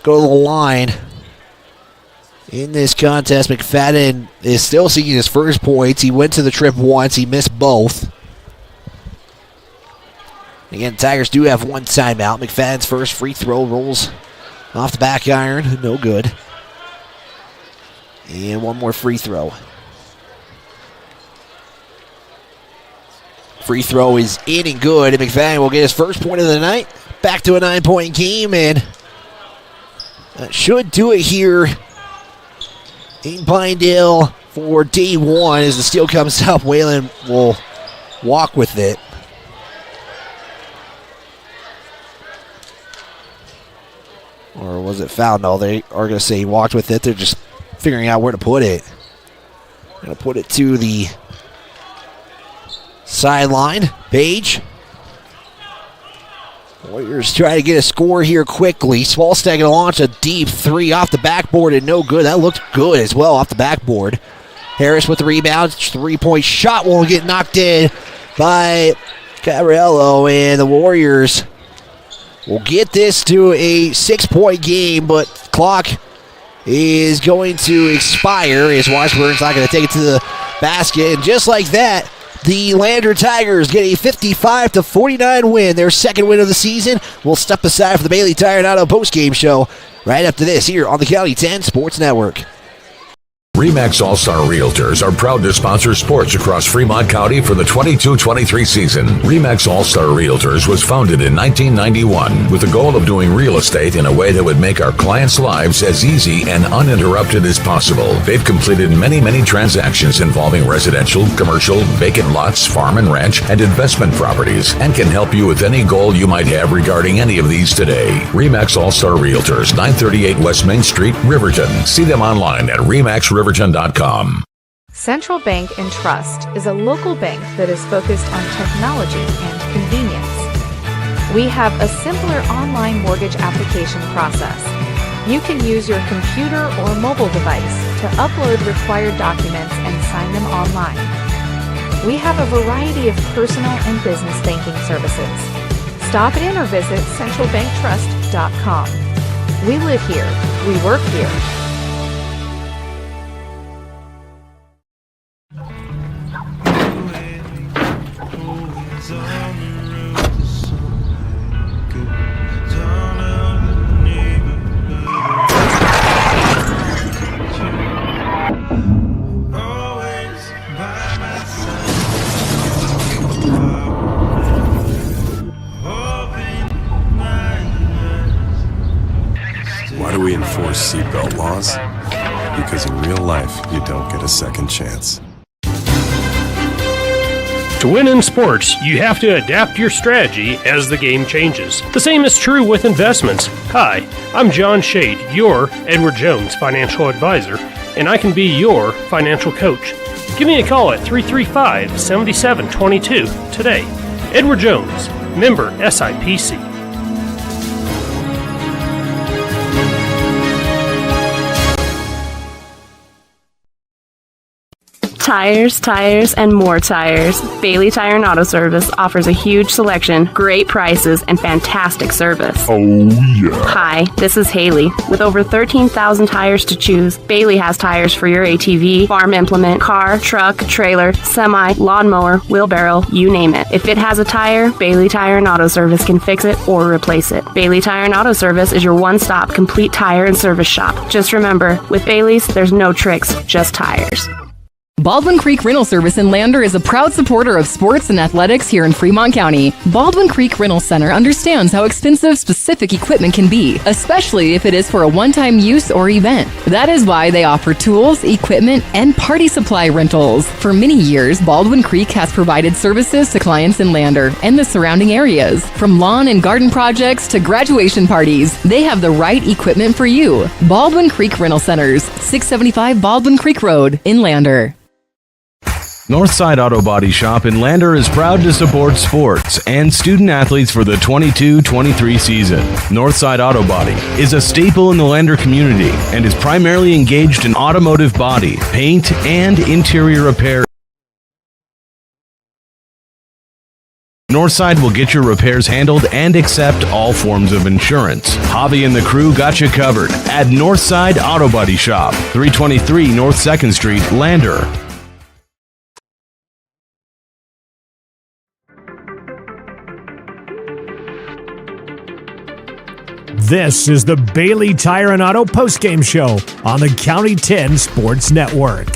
go to the line in this contest. McFadden is still seeking his first points. He went to the trip once. He missed both. Again, the Tigers do have one timeout. McFadden's first free throw rolls off the back iron. No good. And one more free throw. Free throw is in and good. And McFadden will get his first point of the night. Back to a 9-point game. And that should do it here in Pinedale for day 1. As the steal comes up, Worland will walk with it. Or was it fouled? No, they are going to say he walked with it. They're just figuring out where to put it. Going to put it to the sideline. Page Warriors try to get a score here quickly. Svalstad gonna launch a deep three off the backboard and no good. That looked good as well off the backboard. Harris with the rebound. 3-point shot won't get knocked in by Cabriello, and the Warriors will get this to a 6-point game, but clock is going to expire as Washburn's not going to take it to the basket. And just like that, the Lander Tigers get a 55-49 win, their second win of the season. We'll step aside for the Bailey Tire and Auto postgame show right after this here on the County 10 Sports Network. RE/MAX All-Star Realtors are proud to sponsor sports across Fremont County for the 22-23 season. RE/MAX All-Star Realtors was founded in 1991 with the goal of doing real estate in a way that would make our clients' lives as easy and uninterrupted as possible. They've completed many transactions involving residential, commercial, vacant lots, farm and ranch, and investment properties, and can help you with any goal you might have regarding any of these today. RE/MAX All-Star Realtors, 938 West Main Street, Riverton. See them online at remaxriverton.com. Central Bank and Trust is a local bank that is focused on technology and convenience. We have a simpler online mortgage application process. You can use your computer or mobile device to upload required documents and sign them online. We have a variety of personal and business banking services. Stop in or visit centralbanktrust.com. We live here. We work here. Why do we enforce seatbelt laws? Because in real life, you don't get a second chance. To win in sports, you have to adapt your strategy as the game changes. The same is true with investments. Hi, I'm John Shade, your Edward Jones financial advisor, and I can be your financial coach. Give me a call at 335-7722 today. Edward Jones, member SIPC. Tires, and more tires. Bailey Tire and Auto Service offers a huge selection, great prices, and fantastic service. Oh, yeah. Hi, this is Haley. With over 13,000 tires to choose, Bailey has tires for your ATV, farm implement, car, truck, trailer, semi, lawnmower, wheelbarrow, you name it. If it has a tire, Bailey Tire and Auto Service can fix it or replace it. Bailey Tire and Auto Service is your one-stop complete tire and service shop. Just remember, with Bailey's, there's no tricks, just tires. Baldwin Creek Rental Service in Lander is a proud supporter of sports and athletics here in Fremont County. Baldwin Creek Rental Center understands how expensive specific equipment can be, especially if it is for a one-time use or event. That is why they offer tools, equipment, and party supply rentals. For many years, Baldwin Creek has provided services to clients in Lander and the surrounding areas. From lawn and garden projects to graduation parties, they have the right equipment for you. Baldwin Creek Rental Centers, 675 Baldwin Creek Road in Lander. Northside Auto Body Shop in Lander is proud to support sports and student athletes for the 22-23 season. Northside Auto Body is a staple in the Lander community and is primarily engaged in automotive body, paint, and interior repair. Northside will get your repairs handled and accept all forms of insurance. Javi and the crew got you covered at Northside Auto Body Shop, 323 North 2nd Street, Lander. This is the Bailey Tire and Auto postgame show on the County 10 Sports Network.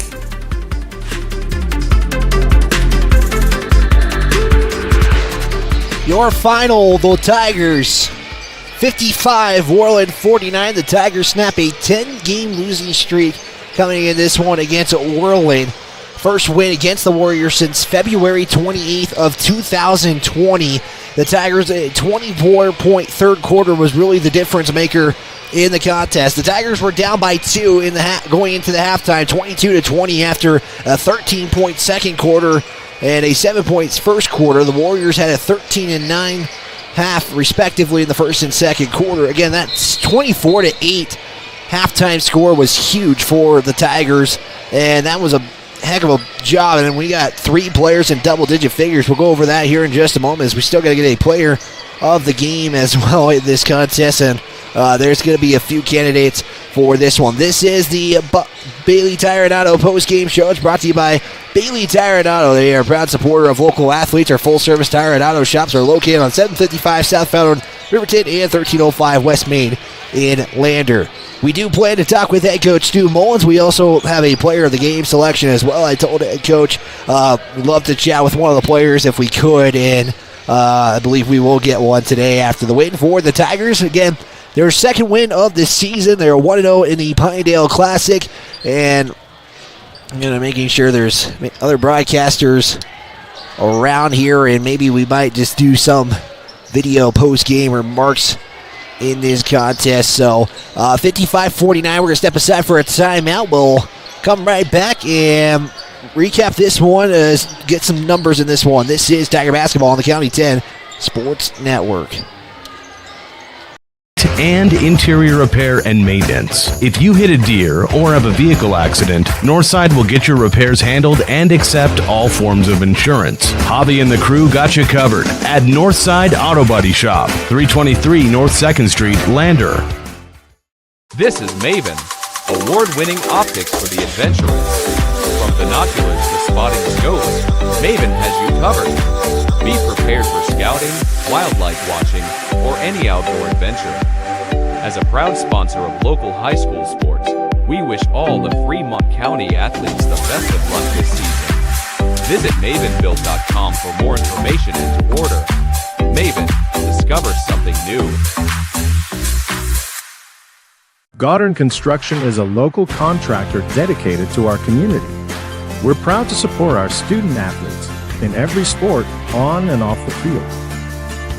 Your final, the Tigers 55, Worland 49. The Tigers snap a 10-game losing streak coming in this one against Worland. First win against the Warriors since February 28th of 2020. The Tigers' 24-point third quarter was really the difference maker in the contest. The Tigers were down by 2 in the going into the halftime, 22-20 after a 13-point second quarter and a 7-point first quarter. The Warriors had a 13-9 half, respectively, in the first and second quarter. Again, that's 24-8. Halftime score was huge for the Tigers, and that was a heck of a job. And we got 3 players in double-digit figures. We'll go over that here in just a moment, as we still got to get a player of the game as well in this contest, and there's going to be a few candidates for this one. This is the Bailey Tire and Auto post-game show. It's brought to you by Bailey Tire and Auto. They are a proud supporter of local athletes. Our full-service tire and auto shops are located on 755 Southbound Riverton and 1305 West Main in Lander. We do plan to talk with head coach Stu Mullins. We also have a player of the game selection as well. I told head coach we'd love to chat with one of the players if we could, and I believe we will get one today after the win for the Tigers. Again, their second win of the season. They're 1-0 in the Pinedale Classic, and making sure there's other broadcasters around here, and maybe we might just do some video post-game remarks in this contest. So 55-49, we're going to step aside for a timeout. We'll come right back and recap this one, get some numbers in this one. This is Tiger Basketball on the County 10 Sports Network. And interior repair and maintenance. If you hit a deer or have a vehicle accident, Northside will get your repairs handled and accept all forms of insurance. Hobby and the crew got you covered at Northside Auto Body Shop, 323 North 2nd Street, Lander. This is Maven, award-winning optics for the adventurous. From binoculars to spotting scopes, Maven has you covered. Be prepared for scouting, wildlife watching, or any outdoor adventure. As a proud sponsor of local high school sports, we wish all the Fremont County athletes the best of luck this season. Visit mavenbuild.com for more information and to order. Maven, discover something new. Goddard Construction is a local contractor dedicated to our community. We're proud to support our student athletes in every sport, on and off the field.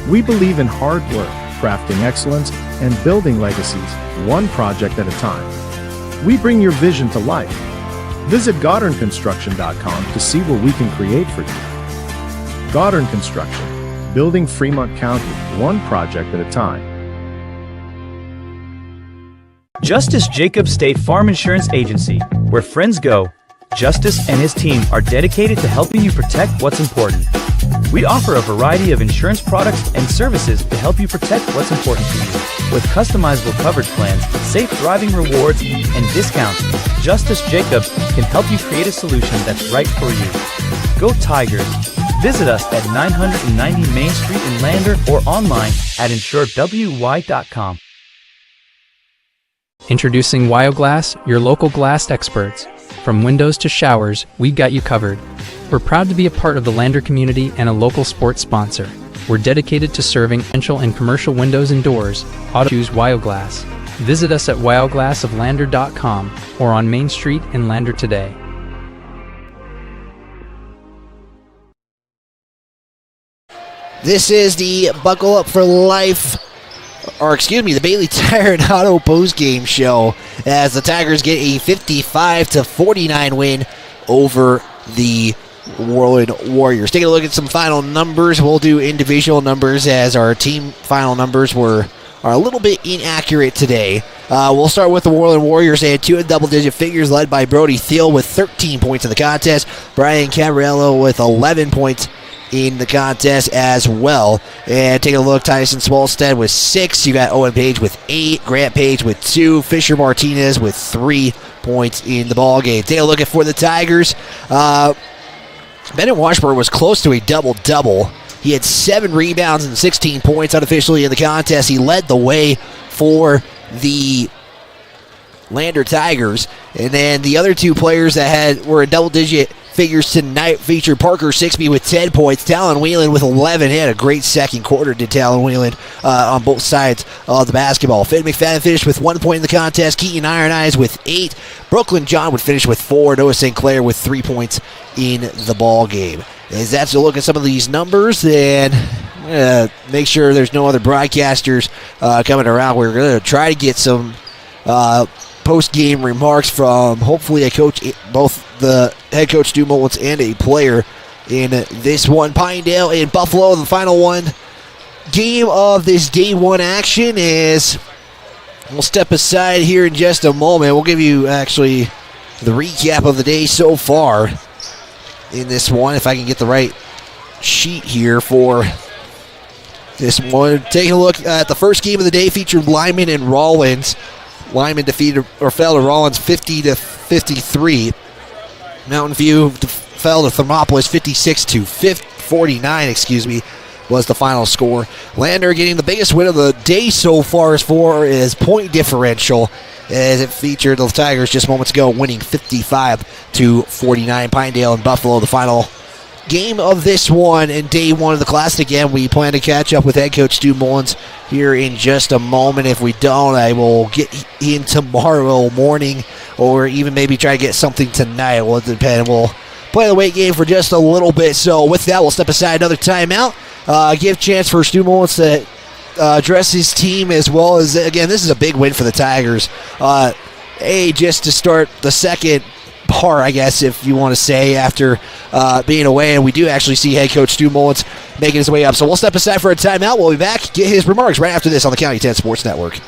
We believe in hard work, crafting excellence, and building legacies, one project at a time. We bring your vision to life. Visit GoddardConstruction.com to see what we can create for you. Goddard Construction, building Fremont County, one project at a time. Justice Jacobs State Farm Insurance Agency, where friends go. Justice and his team are dedicated to helping you protect what's important. We offer a variety of insurance products and services to help you protect what's important to you. With customizable coverage plans, safe driving rewards, and discounts, Justice Jacobs can help you create a solution that's right for you. Go Tigers! Visit us at 990 Main Street in Lander or online at insuredwy.com. Introducing WyoGlass, your local glass experts. From windows to showers, we've got you covered. We're proud to be a part of the Lander community and a local sports sponsor. We're dedicated to serving residential and commercial windows and doors. Choose WyoGlass. Visit us at wyoglassoflander.com or on Main Street in Lander today. This is the Buckle Up for Life, the Bailey Tire and Auto post-game show, as the Tigers get a 55-49 win over the Worland Warriors. Taking a look at some final numbers. We'll do individual numbers, as our team final numbers are a little bit inaccurate today. We'll start with the Worland Warriors. They had 2 in double-digit figures, led by Brody Thiel with 13 points in the contest. Brian Cabrello with 11 points in the contest as well. And take a look, Tyson Smallstead with 6. You got Owen Page with 8, Grant Page with 2, Fisher Martinez with 3 points in the ball game. Take a look at for the Tigers. Bennett Washburn was close to a double-double. He had 7 rebounds and 16 points unofficially in the contest. He led the way for the Lander Tigers. And then the other 2 players that were in double-digit figures tonight featured Parker Sixby with 10 points, Talon Whelan with 11. He had a great second quarter, did Talon Whelan, on both sides of the basketball. Finn McFadden finished with 1 point in the contest. Keaton Iron Eyes with 8. Brooklyn John would finish with 4. Noah St. Clair with 3 points in the ball game. As that's a look at some of these numbers, and make sure there's no other broadcasters coming around. We're going to try to get some post-game remarks from hopefully a coach, both the head coach Stu Mullins and a player in this one. Pinedale and Buffalo, the final one. game of this day one action is, we'll step aside here in just a moment. We'll give you actually the recap of the day so far in this one, if I can get the right sheet here for this one. Taking a look at the first game of the day, featured Lyman and Rawlins. Lyman defeated or fell to Rawlins 50-53. Mountain View fell to Thermopolis 46-49, was the final score. Lander getting the biggest win of the day so far as far as point differential, as it featured the Tigers just moments ago winning 55-49. Pinedale and Buffalo, the final game of this one and day one of the Classic. Again, we plan to catch up with head coach Stu Mullins here in just a moment. If we don't, I will get in tomorrow morning, or even maybe try to get something tonight. It will depend. We'll play the weight game for just a little bit. So with that, we'll step aside another timeout. Give chance for Stu Mullins to address his team, as well as, again, this is a big win for the Tigers. Just to start the second part, I guess, if you want to say, after being away, and we do actually see head coach Stu Mullins making his way up. So we'll step aside for a timeout. We'll be back, get his remarks right after this on the County 10 Sports Network.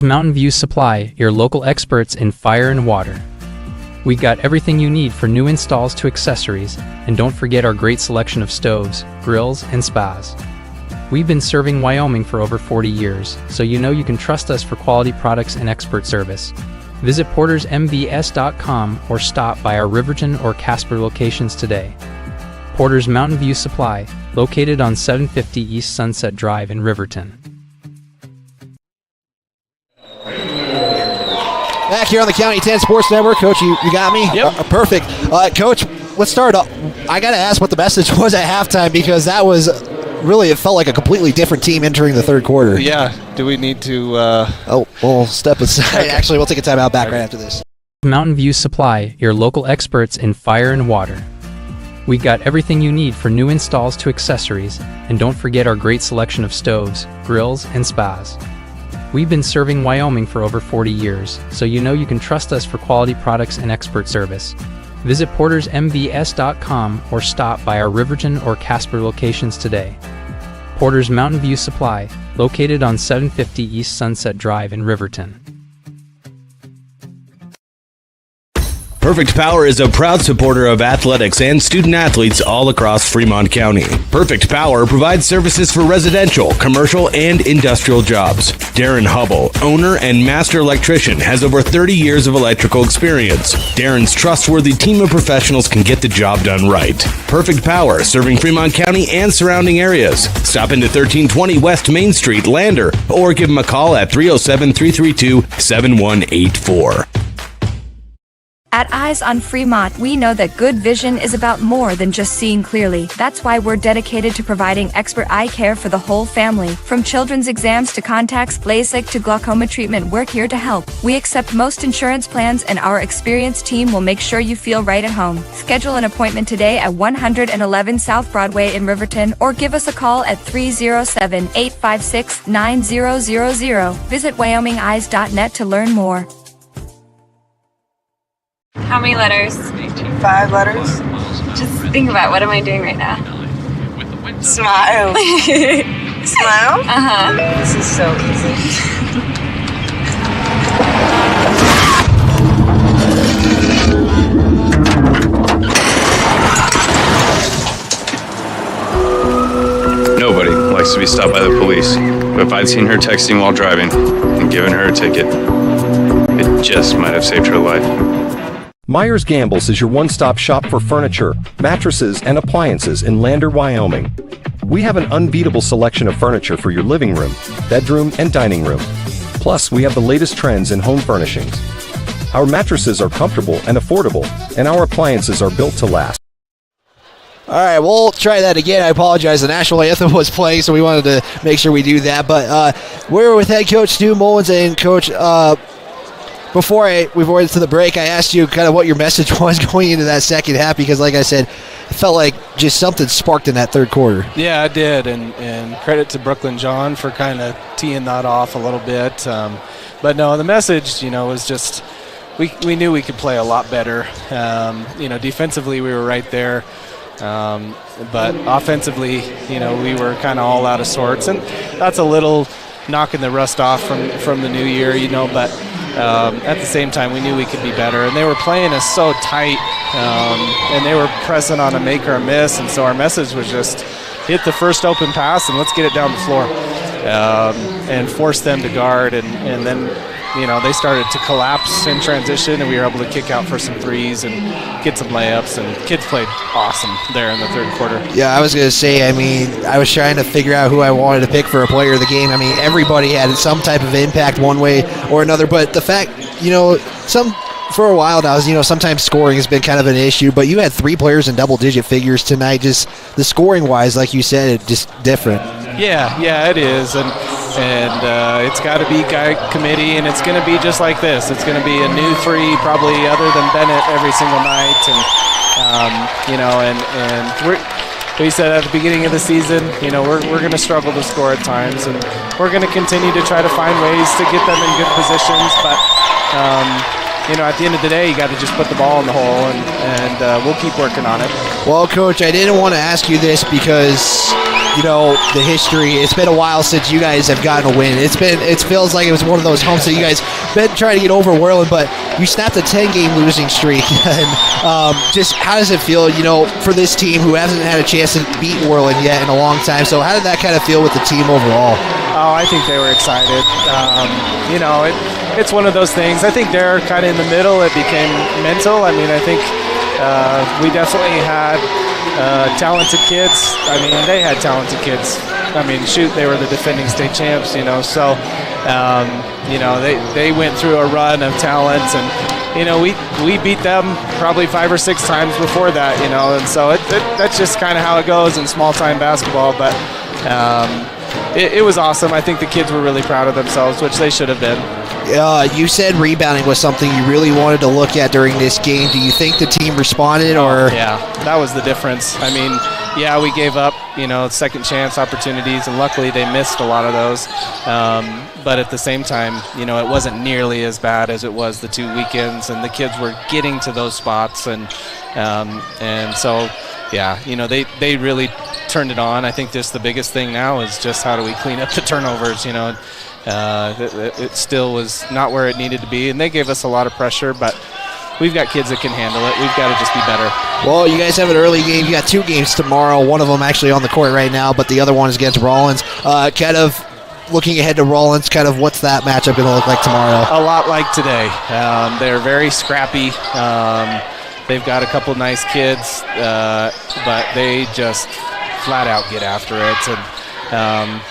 Mountain View Supply, your local experts in fire and water. We got everything you need for new installs to accessories, and don't forget our great selection of stoves, grills, and spas. We've been serving Wyoming for over 40 years, so you know you can trust us for quality products and expert service. Visit portersmbs.com or stop by our Riverton or Casper locations today. Porter's Mountain View Supply, located on 750 East Sunset Drive in Riverton. Back here on the County 10 Sports Network. Coach, you got me? Yep. Perfect. Coach, let's start up. I got to ask what the message was at halftime, because that was really, it felt like a completely different team entering the third quarter. Yeah. Do we need to... we'll step aside. Okay. Actually, we'll take a timeout back right after this. Mountain View Supply, your local experts in fire and water. We got everything you need for new installs to accessories, and don't forget our great selection of stoves, grills, and spas. We've been serving Wyoming for over 40 years, so you know you can trust us for quality products and expert service. Visit portersmbs.com or stop by our Riverton or Casper locations today. Porter's Mountain View Supply, located on 750 East Sunset Drive in Riverton. Perfect Power is a proud supporter of athletics and student athletes all across Fremont County. Perfect Power provides services for residential, commercial, and industrial jobs. Darren Hubble, owner and master electrician, has over 30 years of electrical experience. Darren's trustworthy team of professionals can get the job done right. Perfect Power, serving Fremont County and surrounding areas. Stop into 1320 West Main Street, Lander, or give him a call at 307-332-7184. At Eyes on Fremont, we know that good vision is about more than just seeing clearly. That's why we're dedicated to providing expert eye care for the whole family. From children's exams to contacts, LASIK to glaucoma treatment, we're here to help. We accept most insurance plans, and our experienced team will make sure you feel right at home. Schedule an appointment today at 111 South Broadway in Riverton, or give us a call at 307-856-9000. Visit WyomingEyes.net to learn more. How many letters? 5 letters. Just think about, what am I doing right now? Smile. Smile? Uh-huh. This is so easy. Nobody likes to be stopped by the police, but if I'd seen her texting while driving and given her a ticket, it just might have saved her life. Myers Gambles is your one-stop shop for furniture, mattresses, and appliances in Lander, Wyoming. We have an unbeatable selection of furniture for your living room, bedroom, and dining room. Plus, we have the latest trends in home furnishings. Our mattresses are comfortable and affordable, and our appliances are built to last. All right, we'll try that again. I apologize. The national anthem was playing, so we wanted to make sure we do that. But we're with head coach Stu Mullins and Coach before we went to the break, I asked you kind of what your message was going into that second half because, like I said, it felt like just something sparked in that third quarter. Yeah, I did, and credit to Brooklyn John for kind of teeing that off a little bit. But no, the message, was just we knew we could play a lot better. Defensively we were right there, but offensively, we were kind of all out of sorts, and that's a little knocking the rust off from the new year, but at the same time we knew we could be better, and they were playing us so tight, and they were pressing on a make or a miss, and so our message was just hit the first open pass and let's get it down the floor, and force them to guard, and then they started to collapse in transition, and we were able to kick out for some threes and get some layups, and kids played awesome there in the third quarter. Yeah, I was going to say, I was trying to figure out who I wanted to pick for a player of the game. Everybody had some type of impact one way or another, but the fact, for a while now, sometimes scoring has been kind of an issue, but you had 3 players in double-digit figures tonight. Just the scoring-wise, like you said, it's just different. Yeah, it is, and it's got to be guy committee, and it's going to be just like this. It's going to be a new 3, probably other than Bennett, every single night, and we said at the beginning of the season, we're going to struggle to score at times, and we're going to continue to try to find ways to get them in good positions, but at the end of the day, you got to just put the ball in the hole, and we'll keep working on it. Well, Coach, I didn't want to ask you this because the history. It's been a while since you guys have gotten a win. It feels like it was one of those humps that you guys been trying to get over Worland, but you snapped a 10-game losing streak. And just how does it feel, for this team who hasn't had a chance to beat Worland yet in a long time? So how did that kind of feel with the team overall? Oh, I think they were excited. It's one of those things. I think they're kind of in the middle. It became mental. I think we definitely had talented kids. They had talented kids. They were the defending state champs, so, they went through a run of talent, and, we beat them probably 5 or 6 times before that, and so that's just kind of how it goes in small-time basketball, but it was awesome. I think the kids were really proud of themselves, which they should have been. You said rebounding was something you really wanted to look at during this game. Do you think the team responded, or? Yeah, that was the difference. We gave up, second chance opportunities, and luckily they missed a lot of those. But at the same time, it wasn't nearly as bad as it was the 2 weekends, and the kids were getting to those spots, and so, they really turned it on. I think just the biggest thing now is just how do we clean up the turnovers, it still was not where it needed to be, and they gave us a lot of pressure, but we've got kids that can handle it. We've got to just be better. Well, you guys have an early game. You got 2 games tomorrow. One of them actually on the court right now, but the other one is against Rollins. Kind of looking ahead to Rollins, kind of what's that matchup going to look like tomorrow? A lot like today. They're very scrappy. They've got a couple nice kids, but they just flat out get after it, and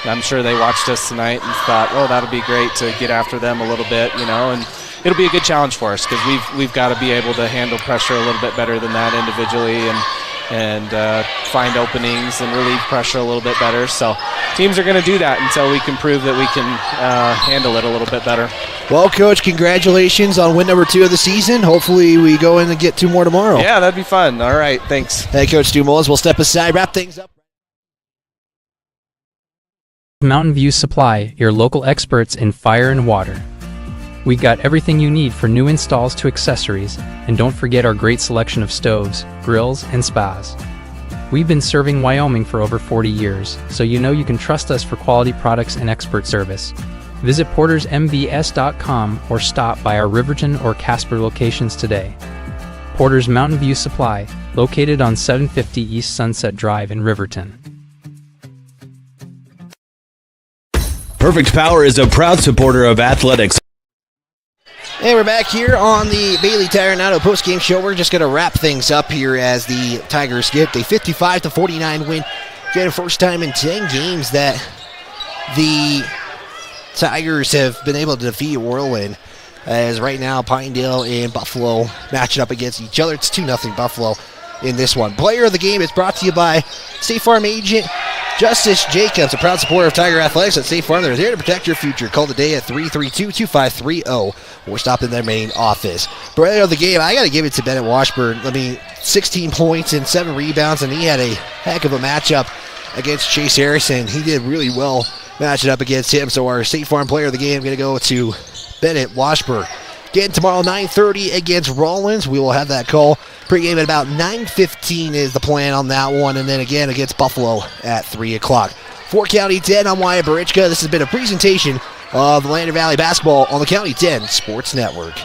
I'm sure they watched us tonight and thought, oh, that'll be great to get after them a little bit, and it'll be a good challenge for us because we've got to be able to handle pressure a little bit better than that individually, and find openings and relieve pressure a little bit better. So teams are going to do that until we can prove that we can handle it a little bit better. Well, Coach, congratulations on win number 2 of the season. Hopefully we go in and get 2 more tomorrow. Yeah, that'd be fun. All right, thanks. Hey, Coach Stu Mullins, we'll step aside, wrap things up. Mountain View Supply, your local experts in fire and water. We got everything you need for new installs to accessories, and don't forget our great selection of stoves, grills, and spas. We've been serving Wyoming for over 40 years, so you can trust us for quality products and expert service. Visit portersmvs.com or stop by our Riverton or Casper locations today. Porter's Mountain View Supply, located on 750 East Sunset Drive in Riverton. Perfect Power is a proud supporter of athletics. Hey, we're back here on the Bailey Tire Auto postgame show. We're just going to wrap things up here as the Tigers get a 55-49 win. Again, first time in 10 games that the Tigers have been able to defeat Worland. As right now, Pinedale and Buffalo matching up against each other. It's 2-0 Buffalo in this one. Player of the game is brought to you by State Farm agent Justice Jacobs, a proud supporter of Tiger Athletics at State Farm. They're there to protect your future. Call today at 332-2530 or stop in their main office. Player of the game, I got to give it to Bennett Washburn. 16 points and 7 rebounds, and he had a heck of a matchup against Chase Harrison. He did really well matching up against him. So our State Farm player of the game going to go to Bennett Washburn. Again, tomorrow, 9:30 against Worland. We will have that call. Pregame at about 9:15 is the plan on that one. And then again against Buffalo at 3 o'clock. For County 10, I'm Wyatt Barichka. This has been a presentation of the Lander Valley basketball on the County 10 Sports Network.